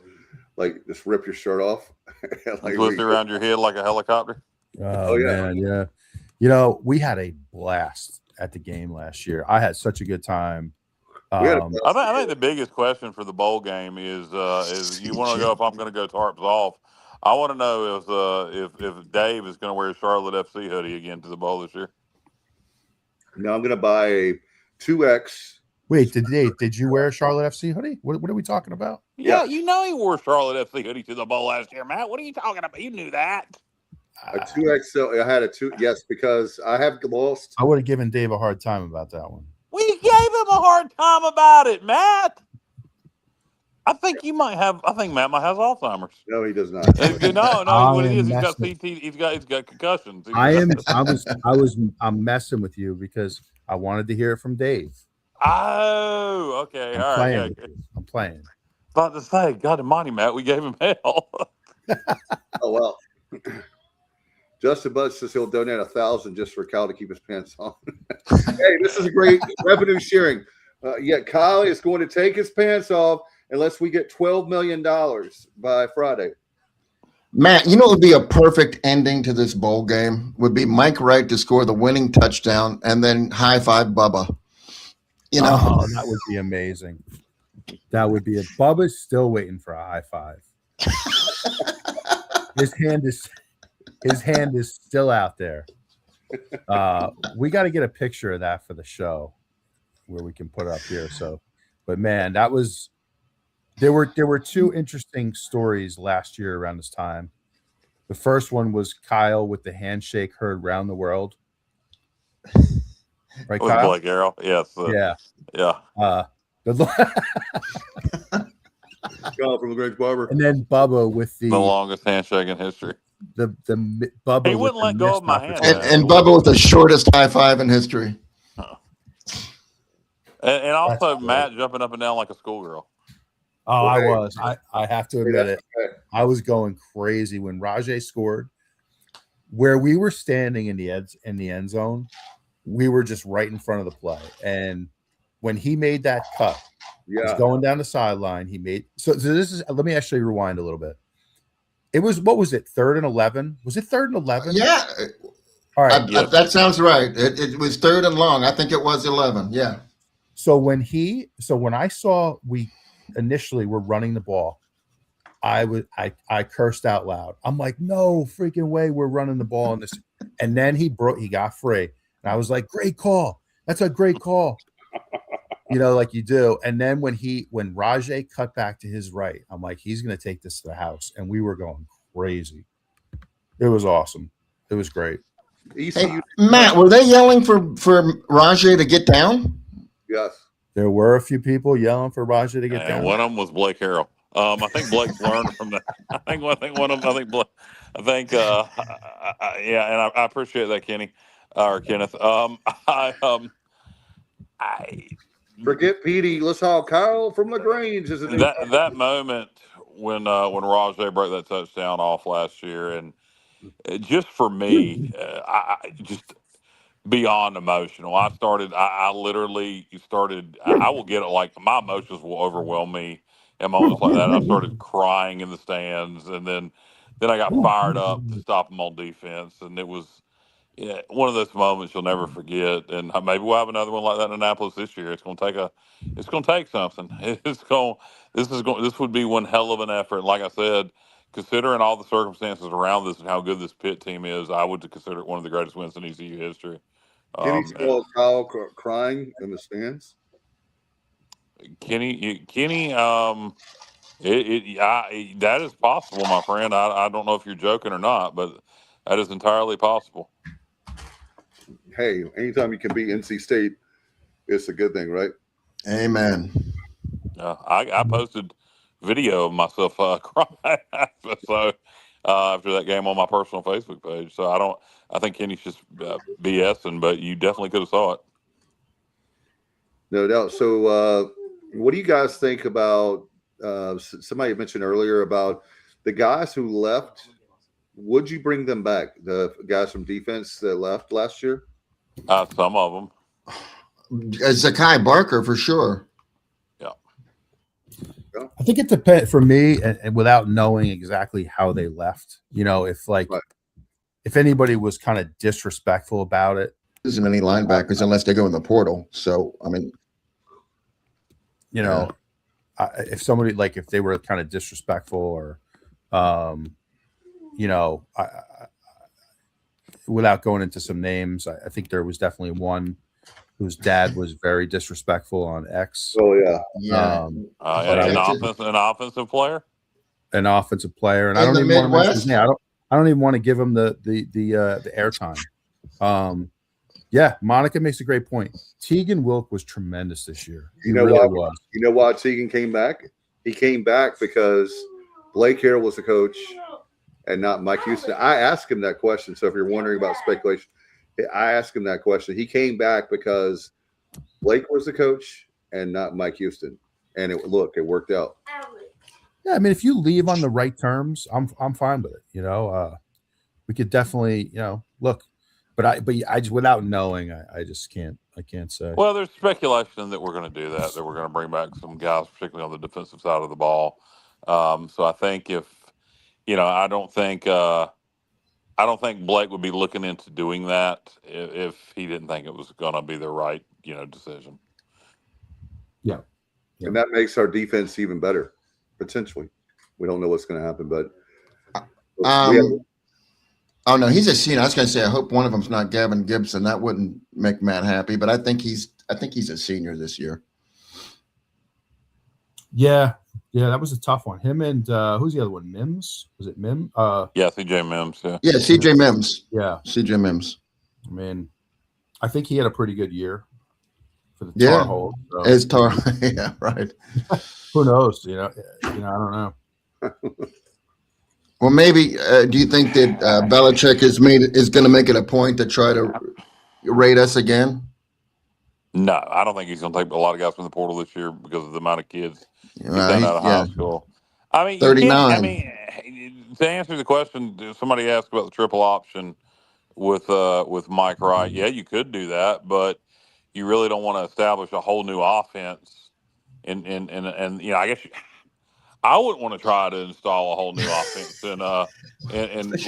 rip your shirt off. Twist it around your head like a helicopter. Oh yeah. Man, yeah. We had a blast at the game last year. I had such a good time. I think the biggest question for the bowl game is you want to go, if I'm going to go tarps off, I want to know if Dave is going to wear a Charlotte FC hoodie again to the bowl this year. No, I'm going to buy a 2X. Wait, did you wear a Charlotte FC hoodie? What are we talking about? Yeah, he wore a Charlotte FC hoodie to the bowl last year, Matt. What are you talking about? You knew that. A 2X. So I had a 2. Yes, because I have lost. I would have given Dave a hard time about that one. We gave him a hard time about it, Matt. I think Matt might have Alzheimer's. No, he does not. No. What it is, he's got CT. He's got concussions. I'm messing with you because I wanted to hear it from Dave. Oh, okay. All right. I'm playing. About to say, God almighty, Matt, we gave him hell. Oh well. Justin Bud says he'll donate 1,000 just for Kyle to keep his pants on. Hey, this is a great revenue sharing. Kyle is going to take his pants off unless we get $12 million by Friday. Matt, you know, it would be a perfect ending to this bowl game would be Mike Wright to score the winning touchdown and then high five Bubba. You know, that would be amazing. That would be Bubba's still waiting for a high five. His hand is still out there. We got to get a picture of that for the show where we can put up here. So, but man, there were two interesting stories last year around this time. The first one was Kyle with the handshake heard around the world. Right, with Kyle? Blake Harrell, yes, yeah. Good luck. Kyle from LaGrange Barber. And then Bubba with the longest handshake in history. The Bubba. He wouldn't let go of my hand. And Bubba with the shortest high five in history. And also Matt jumping up and down like a schoolgirl. Oh, I was. I have to admit it. I was going crazy when Rajay scored. Where we were standing in the end zone, we were just right in front of the play. And when he made that cut, he's going down the sideline. He made so this is. Let me actually rewind a little bit. It was, what was it? 3rd and 11? Was it 3rd and 11? Yeah. All right. That sounds right. It was 3rd and long. I think it was 11. Yeah. So when I saw we initially were running the ball, I cursed out loud. I'm like, no freaking way we're running the ball in this. And then he got free. And I was like, great call. That's a great call. You know, like you do. And then when Rajay cut back to his right, I'm like, he's going to take this to the house. And we were going crazy. It was awesome. It was great. Hey, Matt, were they yelling for Rajay to get down? Yes. There were a few people yelling for Rajay to get down. One of them was Blake Harrell. I think Blake's learned from that. I think one of them. I appreciate that, Kenny or Kenneth. Forget Petey. Let's haul Kyle from LaGrange. That moment when Rajay broke that touchdown off last year, and just for me, I just beyond emotional. I literally started. I will get it. Like my emotions will overwhelm me at moments like that. I started crying in the stands, and then I got fired up to stop them on defense, and it was one of those moments you'll never forget. And maybe we'll have another one like that in Annapolis this year. It's going to take something. This would be one hell of an effort. Like I said, considering all the circumstances around this and how good this Pitt team is, I would consider it one of the greatest wins in ECU history. Kenny saw Kyle crying in the stands. Kenny, that is possible, my friend. I don't know if you're joking or not, but that is entirely possible. Hey, anytime you can beat NC State, it's a good thing, right? Amen. I posted video of myself crying after that game on my personal Facebook page. So I think Kenny's just BSing, but you definitely could have saw it. No doubt. So what do you guys think about somebody mentioned earlier about the guys who left? Would you bring them back? The guys from defense that left last year? Some of them. Zakai Barker for sure. Yeah. I think it depends for me, and without knowing exactly how they left. You know, if anybody was kind of disrespectful about it. There isn't any linebackers unless they go in the portal. So I mean, you know, if somebody if they were kind of disrespectful or, you know, without going into some names, I think there was definitely one whose dad was very disrespectful on X. Oh yeah. An offensive player. An offensive player, and I don't even want to mention his name. I don't even want to give him the airtime. Yeah, Monica makes a great point. Tegan Wilk was tremendous this year. You know why Tegan came back? He came back because Blake Harrell was the coach and not Mike Houston. I asked him that question. So if you're wondering about speculation, I asked him that question. He came back because Blake was the coach and not Mike Houston. And it worked out. Yeah, I mean, if you leave on the right terms, I'm fine with it. You know, we could definitely, you know, look. But I just without knowing, I just can't. I can't say. Well, there's speculation that we're going to do that we're going to bring back some guys, particularly on the defensive side of the ball. So I think if I don't think Blake would be looking into doing that if he didn't think it was going to be the right, decision. Yeah. And that makes our defense even better, potentially. We don't know what's going to happen, but oh no, he's a senior. I was going to say, I hope one of them's not Gavin Gibson. That wouldn't make Matt happy, but I think he's a senior this year. Yeah, that was a tough one. Him and who's the other one? Mims? Was it Mims? Yeah, CJ Mims. Yeah, CJ Mims. Yeah, CJ Mims. I mean, I think he had a pretty good year for the Yeah, Tar Heels. So. As Tar, yeah, right. Who knows? I don't know. Well, maybe. Do you think that Belichick is going to make it a point to try to rate us again? No, I don't think he's going to take a lot of guys from the portal this year because of the amount of kids he's done out of high school. I mean, 39. To answer the question, somebody asked about the triple option with Mike Wright. Yeah, you could do that, but you really don't want to establish a whole new offense. And I guess I wouldn't want to try to install a whole new offense in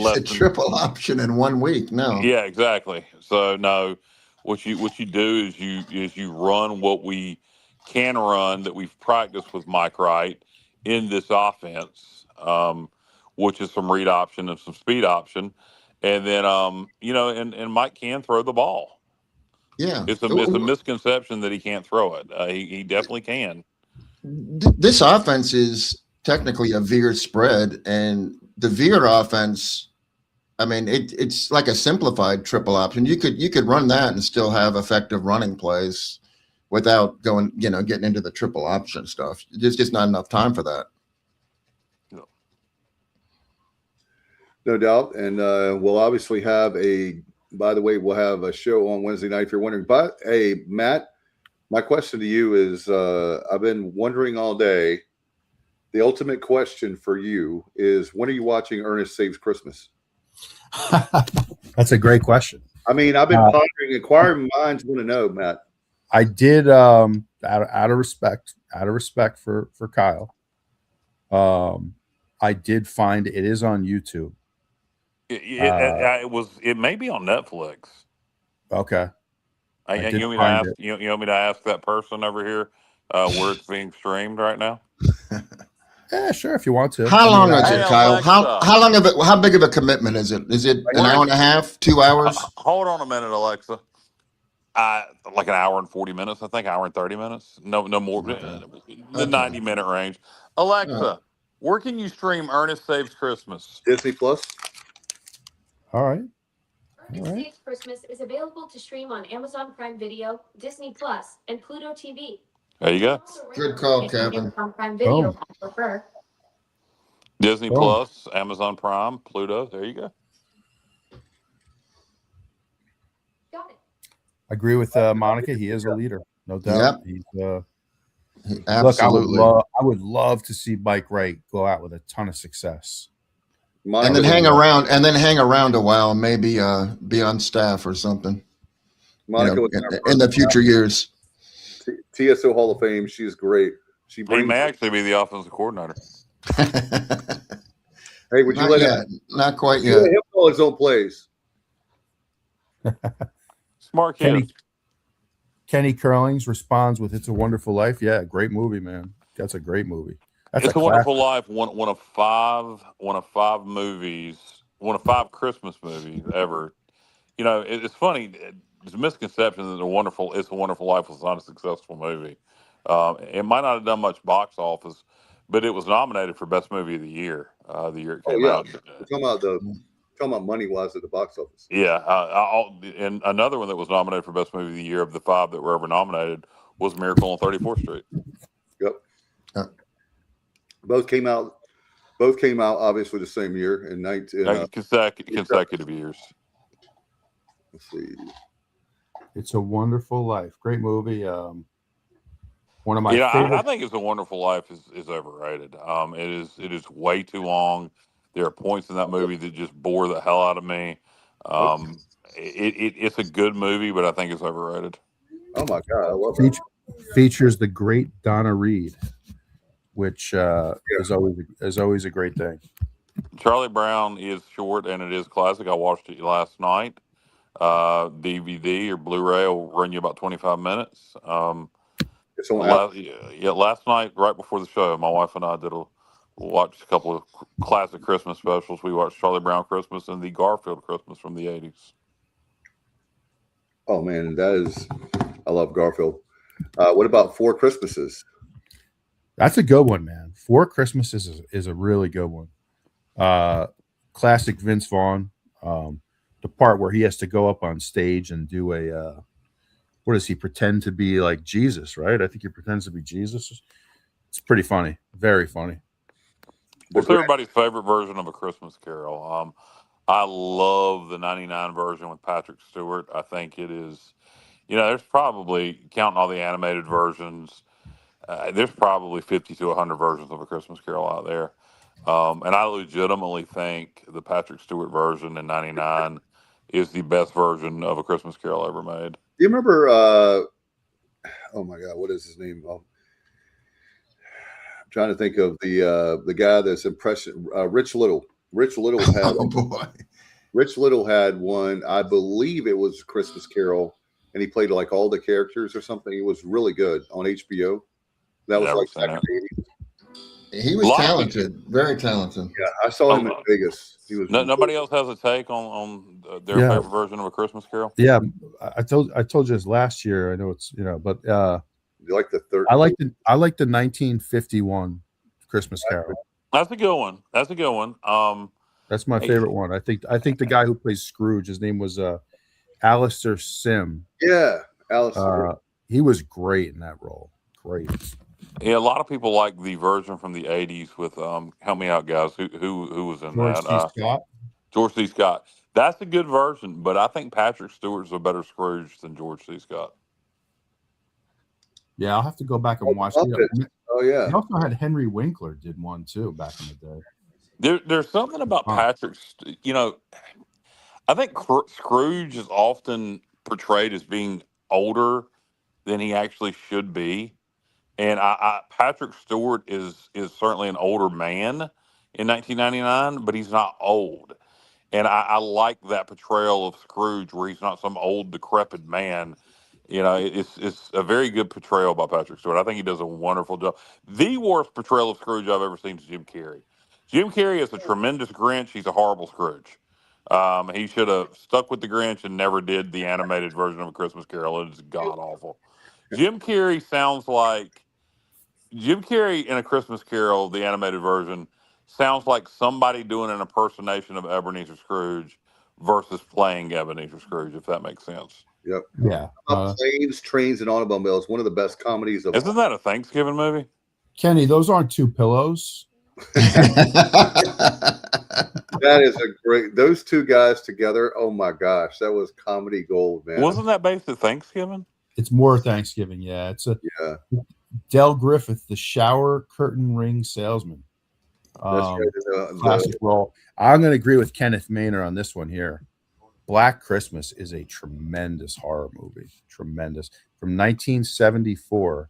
less than triple option in 1 week. No. Yeah, exactly. So no, what you do is you run what we can run that we've practiced with Mike Wright in this offense, which is some read option and some speed option, and then and Mike can throw the ball. Yeah, it's a misconception that he can't throw it. He definitely can. This offense is technically a veer spread, and the veer offense, I mean, it's like a simplified triple option. You could run that and still have effective running plays without going, getting into the triple option stuff. There's just not enough time for that. No doubt. And we'll obviously have by the way, we'll have a show on Wednesday night if you're wondering. But hey, Matt, my question to you is, I've been wondering all day, the ultimate question for you is, when are you watching Ernest Saves Christmas? That's a great question. I mean, I've been pondering, inquiring minds want to know, Matt. I did, out of respect for Kyle, I did find it is on YouTube. It may be on Netflix. Okay. You want me to ask that person over here where it's being streamed right now? Yeah, sure, if you want to. How long is it, Kyle? How big of a commitment is it? Is it an hour and a half, 2 hours? Hold on a minute, Alexa. Like an hour and 40 minutes, I think, hour and 30 minutes. No more. The 90-minute range. Alexa, where can you stream Ernest Saves Christmas? Disney Plus. All right. Ernest Saves Christmas is available to stream on Amazon Prime Video, Disney Plus, and Pluto TV. There you go. Good call, Kevin. Amazon Prime Video, if you prefer. Disney Plus, Amazon Prime, Pluto. There you go. Got it. I agree with Monica. He is a leader, no doubt. Yep. He's Absolutely. Look, I would love to see Mike Wright go out with a ton of success. And then hang around a while, maybe be on staff or something. Monica in the future years. TSO Hall of Fame. She's great. He may actually be the offensive coordinator. Hey, would you not quite yet. Let him call his own plays. Smart kid. Kenny Curlings responds with "It's a Wonderful Life." Yeah, great movie, man. That's a great movie. It's a Wonderful Life. One of five movies. One of five Christmas movies ever. It's funny. There's a misconception that It's a Wonderful Life was not a successful movie. It might not have done much box office, but it was nominated for Best Movie of the Year. The year it came out. Talking about money wise at the box office. Yeah, and another one that was nominated for Best Movie of the Year of the five that were ever nominated was Miracle on 34th Street. Yep. Both came out obviously the same year in 19 consecutive years. Let's see. It's a Wonderful Life. Great movie. One of my favorite. I think It's a Wonderful Life is overrated. It is way too long. There are points in that movie that just bore the hell out of me. It's a good movie, but I think it's overrated. Oh my God, I love it. Features the great Donna Reed, which is always a great thing. Charlie Brown is short and it is classic. I watched it last night. DVD or Blu-ray will run you about 25 minutes. It's on Apple. Last night, right before the show, my wife and I watched a couple of classic Christmas specials. We watched Charlie Brown Christmas and the Garfield Christmas from the 80s. Oh man, I love Garfield. What about Four Christmases? That's a good one, man. Four Christmases is a really good one. Classic Vince Vaughn. The part where he has to go up on stage and do what does he pretend to be, like Jesus, right? I think he pretends to be Jesus. It's pretty funny. Very funny. What's everybody's favorite version of A Christmas Carol? I love the 99 version with Patrick Stewart. I think it is, there's probably, counting all the animated versions, there's probably 50 to 100 versions of A Christmas Carol out there. And I legitimately think the Patrick Stewart version in 99 is the best version of A Christmas Carol ever made. Do you remember, oh my God, what is his name? I'm trying to think of the guy that's impression, Rich Little. Rich Little had Rich Little had one, I believe it was Christmas Carol, and he played like all the characters or something. It was really good on HBO. That was like back in the 80s. He was talented, very talented. Yeah, I saw him in Vegas. He was. Nobody else has a take on their favorite version of A Christmas Carol. Yeah, I told you this last year. I know it's but you like the third. I like the 1951 Christmas Carol. That's a good one. That's my favorite one. I think the guy who plays Scrooge, his name was Alistair Sim. Yeah, Alistair. He was great in that role. Great. Yeah, a lot of people like the version from the 80s with help me out, guys. Who was in George that? C. Scott. George C. Scott. That's a good version, but I think Patrick Stewart's a better Scrooge than George C. Scott. Yeah, I'll have to go back and watch it. Oh yeah. He also had Henry Winkler did one too back in the day. There's something about Patrick. I think Scrooge is often portrayed as being older than he actually should be. And Patrick Stewart is certainly an older man in 1999, but he's not old. And I like that portrayal of Scrooge where he's not some old, decrepit man. It's a very good portrayal by Patrick Stewart. I think he does a wonderful job. The worst portrayal of Scrooge I've ever seen is Jim Carrey. Jim Carrey is a tremendous Grinch. He's a horrible Scrooge. He should have stuck with the Grinch and never did the animated version of A Christmas Carol. It's god awful. Jim Carrey in A Christmas Carol, the animated version, sounds like somebody doing an impersonation of Ebenezer Scrooge versus playing Ebenezer Scrooge, if that makes sense. Yep. Yeah. Planes, Trains, and Automobiles, one of the best comedies of. Isn't that a Thanksgiving movie? Kenny, those aren't two pillows. That is a great. Those two guys together. Oh my gosh, that was comedy gold, man. Wasn't that based at Thanksgiving? It's more Thanksgiving. Yeah, it's Del Griffith, the shower curtain ring salesman. Classic role. I'm going to agree with Kenneth Maynor on this one here. Black Christmas is a tremendous horror movie. Tremendous. From 1974.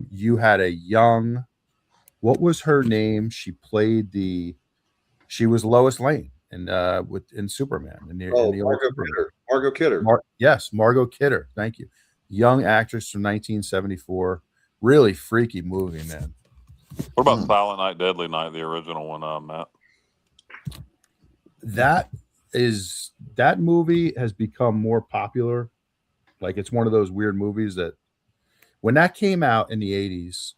You had a young, what was her name? She was Lois Lane in Superman. Margot Kidder. Margot Kidder. Yes, Margot Kidder. Thank you. Young actress from 1974. Really freaky movie, man. What about Silent Night, Deadly Night, the original one, Matt? That movie has become more popular. Like, it's one of those weird movies that when that came out in the 80s,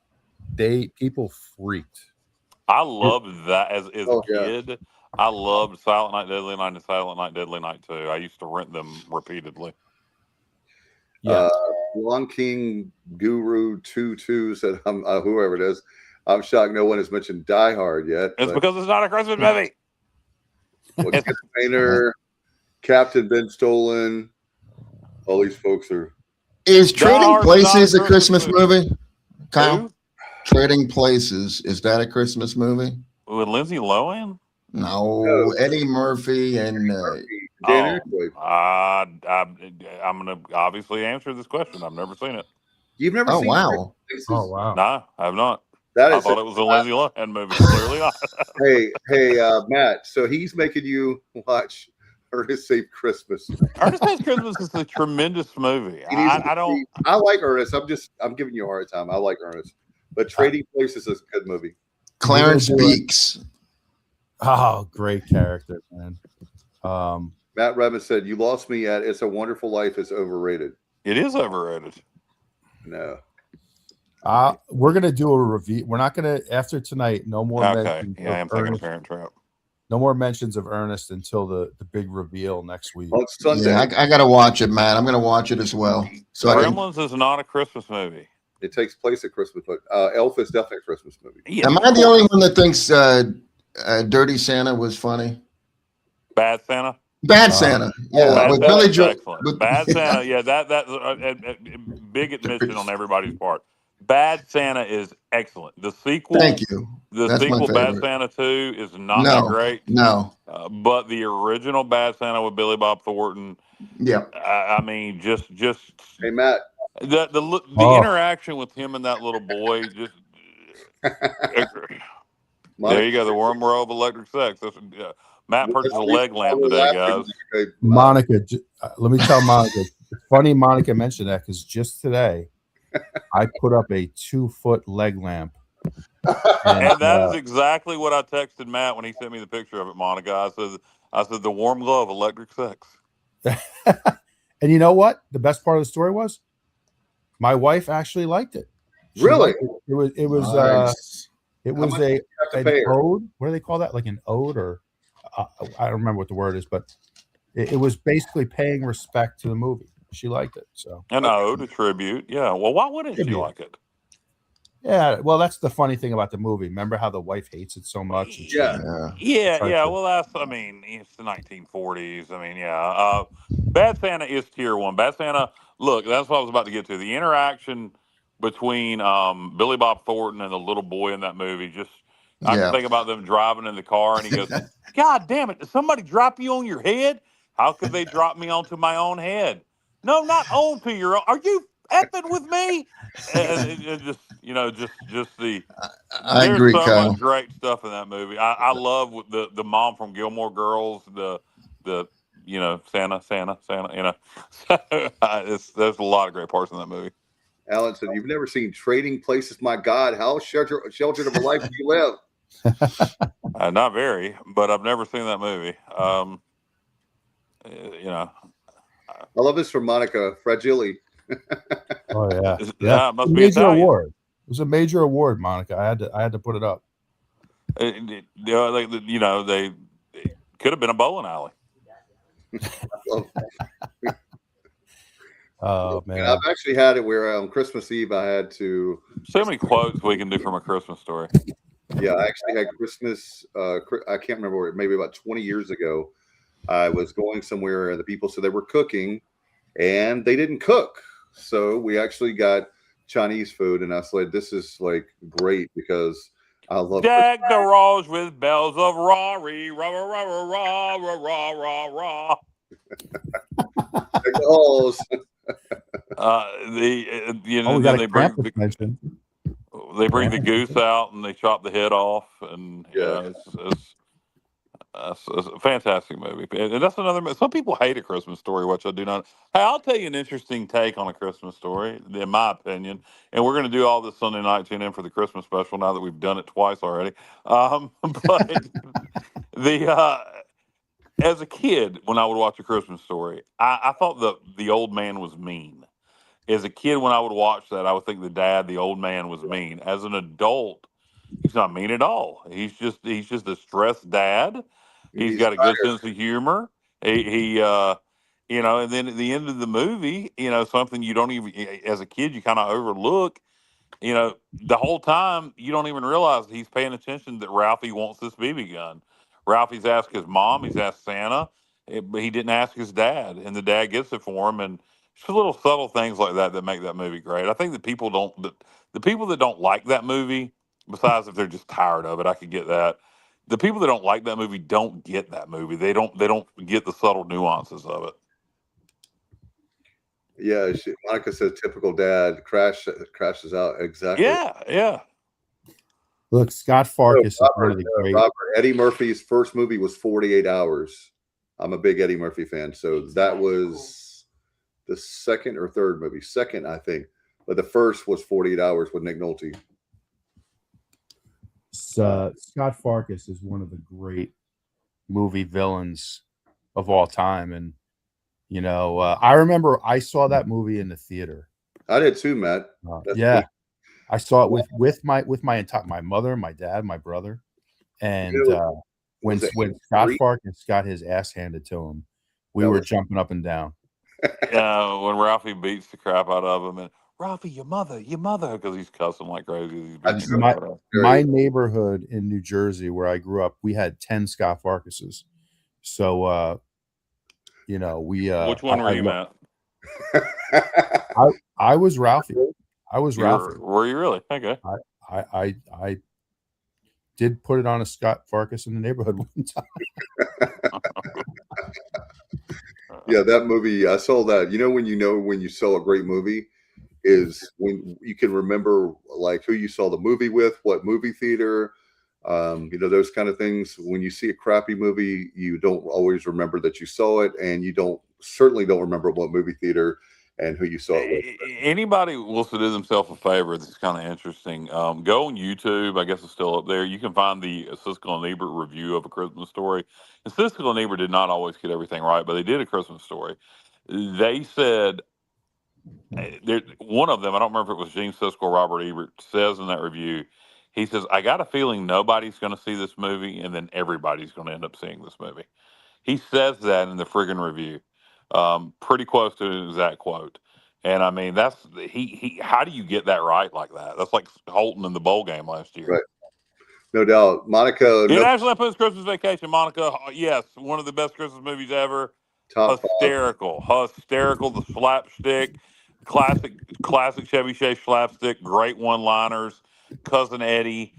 people freaked. I loved that as a kid. I loved Silent Night, Deadly Night and Silent Night, Deadly Night 2. I used to rent them repeatedly. Yeah. Long King Guru 22 said, whoever it is, I'm shocked no one has mentioned Die Hard yet. It's because it's not a Christmas movie. Painter, Captain Ben Stolen, all these folks are. Is Trading Places a Christmas movie? Kyle? Trading Places, is that a Christmas movie? With Lindsay Lohan? No, Eddie Murphy and. I'm going to obviously answer this question. I've never seen it. You've never seen it? Wow. Oh, wow. No, I have not. That I is thought it was a Lindsay Lohan movie. Clearly not. hey, Matt. So he's making you watch Ernest Saves Christmas. Ernest Saves Christmas is a tremendous movie. I like Ernest. I'm giving you a hard time. I like Ernest, but Trading Places is a good movie. Clarence Beeks. Oh, great character, man. Matt Revin said, "You lost me at It's a Wonderful Life is overrated." It is overrated. No. We're gonna do a review. We're not gonna after tonight. No more. Okay. Yeah, I am thinking of Parent Trap. No more mentions of Ernest until the big reveal next week. On Sunday. Yeah, I got to watch it, man. I'm going to watch it as well. So Gremlins is not a Christmas movie. It takes place at Christmas, but Elf is definitely a Christmas movie. Yeah, am I the only one that thinks Dirty Santa was funny? Bad Santa. Bad Santa. Yeah, Bad with Santa Billy is Joel. excellent. Bad Santa. Yeah, that's a big admission on everybody's part. Bad Santa is excellent. The sequel. Thank you. The That's sequel, my Bad favorite. Santa 2, is not that great. No. But the original Bad Santa with Billy Bob Thornton. Yeah. I mean, just. Hey, Matt. The interaction with him and that little boy just. There you go. The warm world of electric sex. Matt purchased a leg lamp today, guys. Monica, let me tell Monica. It's funny Monica mentioned that because just today I put up a 2-foot leg lamp. And that is exactly what I texted Matt when he sent me the picture of it, Monica. I said the warm glow of electric sex. And you know what? The best part of the story was my wife actually liked it. Really? It was Nice. it was an ode. What do they call that? Like an ode, or I don't remember what the word is, but it was basically paying respect to the movie. She liked it. So an ode, a tribute. Yeah. Well, why wouldn't she like it? Yeah, well, that's the funny thing about the movie. Remember how the wife hates it so much? Yeah. Well, that's. I mean, it's the 1940s. I mean, yeah. Bad Santa is tier 1. Bad Santa. Look, that's what I was about to get to. The interaction between Billy Bob Thornton and the little boy in that movie. Just I can think about them driving in the car, and he goes, "God damn it! Did somebody drop you on your head? How could they drop me onto my own head? No, not onto your own. Are you effing with me?" And it just, just the. I there's agree, so Kyle. much great stuff in that movie. I love the mom from Gilmore Girls. The Santa. There's a lot of great parts in that movie. Alan said, "You've never seen Trading Places. My God, how sheltered of a life do you live?" Not very, but I've never seen that movie. I love this from Monica Fragile. Oh yeah, Yeah, it must a be major Italian. award. It was a major award, Monica. I had to put it up. They could have been a bowling alley. Oh man, And I've actually had it where on Christmas Eve I had to. So many quotes we can do from A Christmas Story. Yeah, I actually had Christmas. I can't remember where. Maybe about 20 years ago, I was going somewhere and the people said they were cooking, and they didn't cook. So we actually got Chinese food, and I said, "This is like great because I love Jack the Rose with bells of Rory, rah rah rah rah rah rah rah rah. Halls." we got a Krampus mention. They bring the goose out and they chop the head off, and it's a fantastic movie. And that's another. Some people hate A Christmas Story, which I do not. Hey, I'll tell you an interesting take on A Christmas Story, in my opinion. And we're going to do all this Sunday night. Tune in for the Christmas special now that we've done it twice already. But as a kid, when I would watch A Christmas Story, I thought the old man was mean. As a kid, when I would watch that, I would think the old man was mean. As an adult, he's not mean at all. He's just a stressed dad. He's got a good sense of humor. He and then at the end of the movie, something you don't even, as a kid, you kind of overlook. The whole time you don't even realize he's paying attention that Ralphie wants this BB gun. Ralphie's asked his mom, he's asked Santa, but he didn't ask his dad, and the dad gets it for him. And just little subtle things like that make that movie great. I think the people that don't like that movie, besides if they're just tired of it, I could get that. The people that don't like that movie don't get that movie. They don't get the subtle nuances of it. Yeah, Monica says typical dad crashes out. Exactly. Yeah. Look, Scott Farkas is one of the great. Robert, Eddie Murphy's first movie was 48 Hours. I'm a big Eddie Murphy fan, so that was the second or third movie. Second, I think, but the first was 48 Hours with Nick Nolte. Scott Farkas is one of the great movie villains of all time, and you know, I remember I saw that movie in the theater. I did too, Matt. Yeah, cool. I saw it with my mother, my dad, my brother, and when Scott Farkas got his ass handed to him, we were jumping up and down. When Ralphie beats the crap out of him, and Ralphie, your mother, because he's cussing like crazy. My neighborhood in New Jersey, where I grew up, we had 10 Scott Farkases. So, you know, we. Which one were you, Matt? I was Ralphie. I was Ralphie. Were you really? Okay. I did put it on a Scott Farkas in the neighborhood one time. Yeah, that movie. I saw that. You know when you saw a great movie is when you can remember like who you saw the movie with, what movie theater, you know, those kind of things. When you see a crappy movie, you don't always remember that you saw it, and you certainly don't remember what movie theater and who you saw it with. Anybody wants to do themselves a favor, this is kind of interesting. Go on YouTube. I guess it's still up there. You can find the Siskel and Ebert review of A Christmas Story. And Siskel and Ebert did not always get everything right, but they did A Christmas Story. They said, one of them, I don't remember if it was Gene Siskel or Robert Ebert, says in that review, he says, I got a feeling nobody's going to see this movie, and then everybody's going to end up seeing this movie. He says that in the friggin' review. Pretty close to an exact quote. And I mean, that's he how do you get that right like that? That's like Holton in the bowl game last year. Right. No doubt. Monica. National Lampoon's Christmas Vacation, Monica, yes, one of the best Christmas movies ever. Hysterical. The slapstick, classic Chevy Chase slapstick, great one-liners, Cousin Eddie.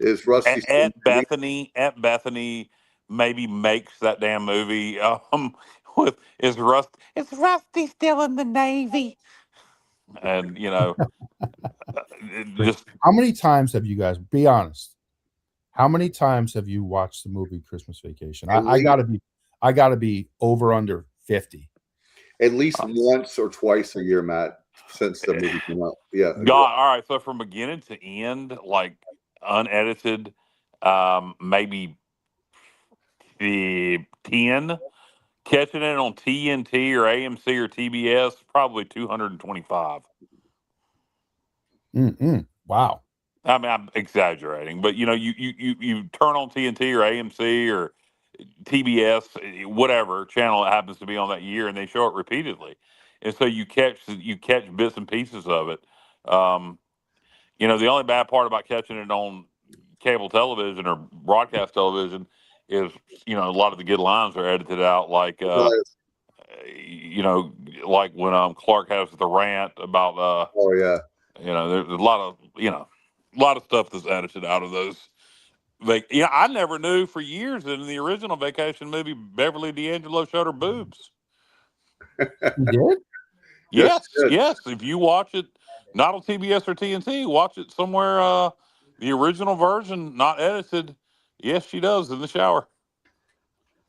Is Rusty Aunt Bethany maybe makes that damn movie is Rusty still in the Navy? And you know, just how many times have you guys, be honest, how many times have you watched the movie Christmas Vacation? I gotta be over under 50 at least once or twice a year, Matt, since the movie came out. Yeah. God, all right, so from beginning to end, like unedited, maybe the 10, catching it on TNT or AMC or TBS, probably 225. Wow. I mean, I'm exaggerating, but you know, you turn on TNT or AMC or TBS, whatever channel it happens to be on that year, and they show it repeatedly, and so you catch bits and pieces of it. You know, the only bad part about catching it on cable television or broadcast television is, you know, a lot of the good lines are edited out, like you know, like when Clark has the rant about you know, there's a lot of stuff that's edited out of those. Like, you know, I never knew for years that in the original Vacation movie, Beverly D'Angelo showed her boobs. You did? Yes. If you watch it, not on TBS or TNT, watch it somewhere. The original version, not edited. Yes, she does in the shower.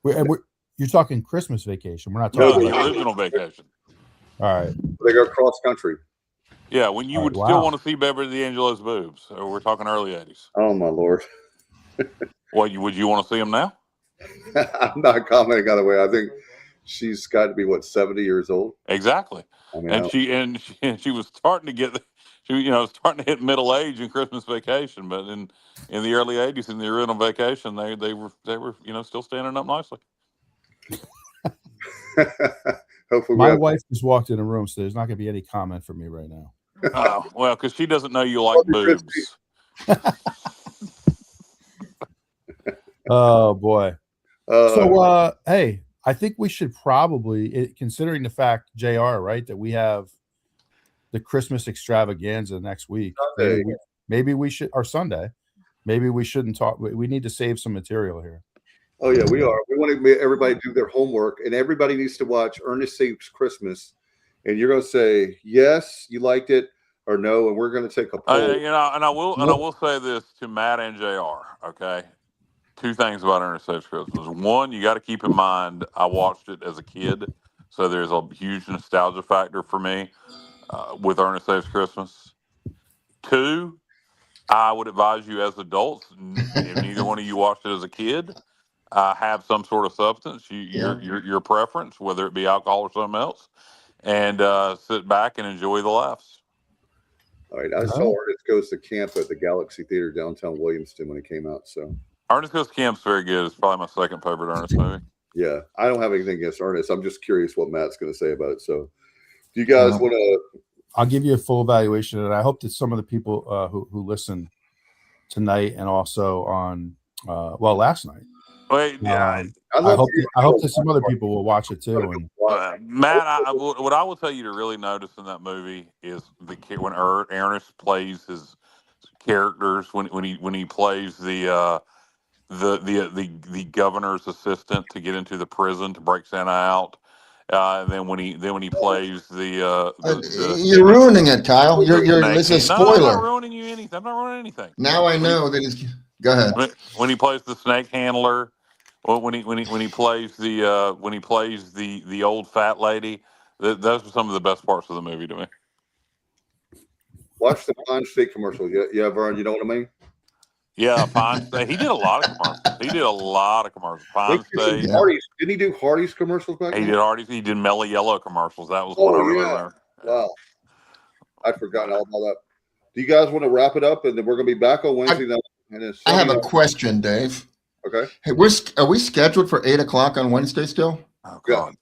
You're talking Christmas Vacation. We're not talking the original Vacation. All right. They go cross country. Yeah, when you would still want to see Beverly D'Angelo's boobs. We're talking early 80s. Oh, my Lord. Would you want to see them now? I'm not commenting on the way. I think she's got to be, 70 years old? Exactly. I mean, she was starting to get, starting to hit middle age in Christmas Vacation, but in the early 80s, in the original Vacation, they were still standing up nicely. Hopefully my wife just walked in the room, so there's not going to be any comment from me right now. Well, because she doesn't know you like boobs. Oh boy. So hey, I think we should probably, considering the fact, JR, right, that we have the Christmas extravaganza next week. Maybe we should, or Sunday. Maybe we shouldn't talk. We need to save some material here. Oh yeah, we are. We want to make everybody do their homework, and everybody needs to watch Ernest Saves Christmas. And you're going to say, yes, you liked it. or no? And we're going to take a poll. And I will say this to Matt and JR. Okay, two things about Ernest Saves Christmas. One, you got to keep in mind I watched it as a kid, so there's a huge nostalgia factor for me with Ernest Saves Christmas. Two, I would advise you as adults, if neither one of you watched it as a kid, have some sort of substance, your preference, whether it be alcohol or something else, and sit back and enjoy the laughs. All right, I saw Ernest Goes to Camp at the Galaxy Theater downtown Williamston when it came out. So Ernest Goes to Camp's very good. It's probably my second favorite Ernest movie. Yeah, I don't have anything against Ernest. I'm just curious what Matt's going to say about it. So, do you guys want to? I'll give you a full evaluation, and I hope that some of the people who listen tonight and also on last night. Wait, I hope that some other people will watch it too. And Matt, what I will tell you to really notice in that movie is when Ernest plays his characters, when he plays the governor's assistant to get into the prison to break Santa out. And then when he plays the you're ruining it, Kyle. It's a spoiler. I'm not ruining you anything. I'm not ruining anything. Now I know that it's. Go ahead. When he plays the snake handler, when he plays the old fat lady, those are some of the best parts of the movie to me. Watch the Pine State commercial. Yeah, Vern, you know what I mean? Yeah, Pine State. He did a lot of commercials. Pine State. Hardee's. Didn't he do Hardee's commercials back then? He did Hardee's. He did Mellow Yellow commercials. That was one I really remember. Wow. I'd forgotten all about that. Do you guys want to wrap it up? And then we're going to be back on Wednesday night. I have a question, Dave. Okay. Hey, are we scheduled for 8:00 on Wednesday still? Oh, God.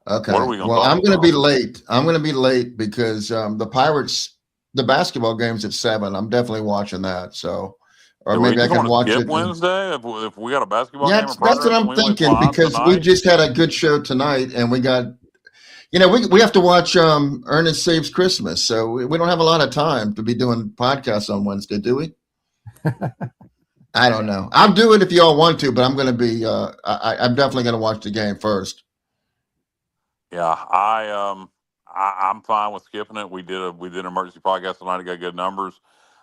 Okay. What are we well, I'm going to be late. I'm going to be late because the Pirates, the basketball game's at 7. I'm definitely watching that. So, or maybe I can watch it Wednesday if we got a basketball game. That's what I'm thinking because we just had a good show tonight, and we got, we have to watch Ernest Saves Christmas, so we don't have a lot of time to be doing podcasts on Wednesday, do we? I don't know. I'll do it if you all want to, but I'm going to be. I'm definitely going to watch the game first. Yeah, I'm fine with skipping it. We did an emergency podcast tonight to get good numbers.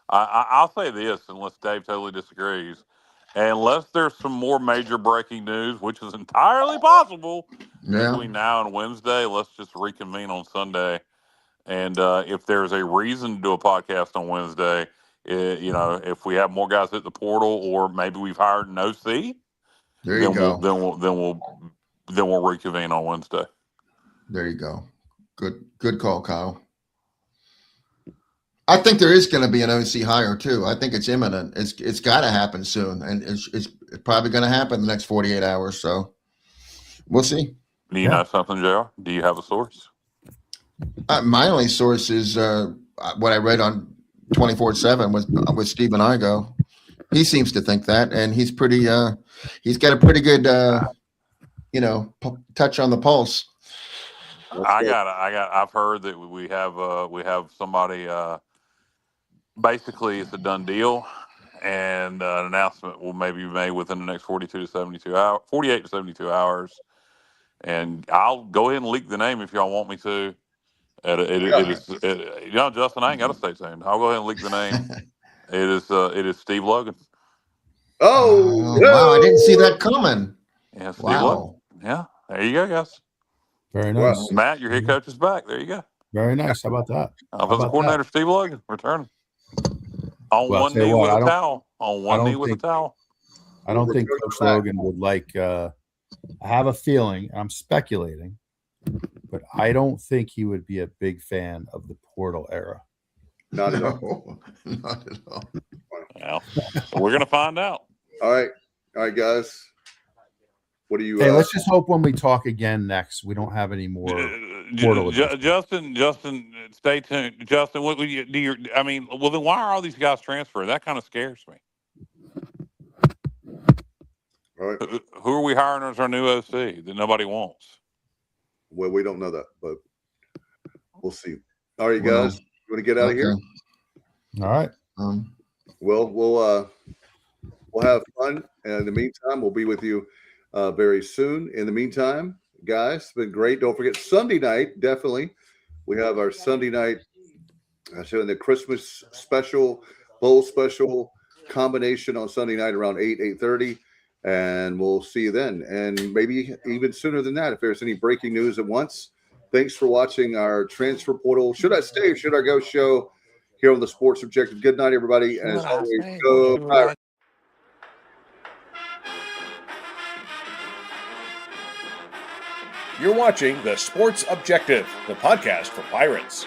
I'll say this, unless Dave totally disagrees, unless there's some more major breaking news, which is entirely possible between now and Wednesday, let's just reconvene on Sunday. And if there's a reason to do a podcast on Wednesday, if we have more guys hit the portal, or maybe we've hired an OC, then we'll reconvene on Wednesday. There you go. Good call, Kyle. I think there is going to be an OC hire too. I think it's imminent. It's got to happen soon, and it's probably going to happen in the next 48 hours. So we'll see. Do you know something, JR? Do you have a source? My only source is what I read on 24/7 with Stephen Igo. He seems to think that, and he's pretty. He's got a pretty good, touch on the pulse. I've heard that we have somebody. Basically, it's a done deal, and an announcement will maybe be made within the next 48 to 72 hours. And I'll go ahead and leak the name if y'all want me to. Justin, I ain't got to stay tuned. I'll go ahead and leak the name. It is Steve Logan. Oh, wow! I didn't see that coming. Yeah, Steve Logan. Yeah, there you go, guys. Very nice. Well, Matt, your head coach is back. There you go. Very nice. How about that? Offensive coordinator Steve Logan returning on one knee with a towel. On one knee with a towel. I don't think Coach Logan would like. I have a feeling. I'm speculating, but I don't think he would be a big fan of the portal era. Not at all. Not at all. Well, we're gonna find out. All right, guys. What do you? Hey, let's just hope when we talk again next, we don't have any more portal. Justin, stay tuned. Justin, what do you? I mean, well, then why are all these guys transferring? That kind of scares me. All right. Who are we hiring as our new OC that nobody wants? Well, we don't know that, but we'll see. All right, guys, you want to get out of here? All right. We'll have fun, and in the meantime, we'll be with you very soon. In the meantime, guys, it's been great. Don't forget Sunday night. Definitely, we have our Sunday night So in the Christmas special, bowl special combination on Sunday night around 8:30. And we'll see you then. And maybe even sooner than that if there's any breaking news at once. Thanks for watching our transfer portal. Should I stay or should I go show here on the Sports Objective? Good night, everybody. And as always, go Pirates. You're watching the Sports Objective, the podcast for Pirates.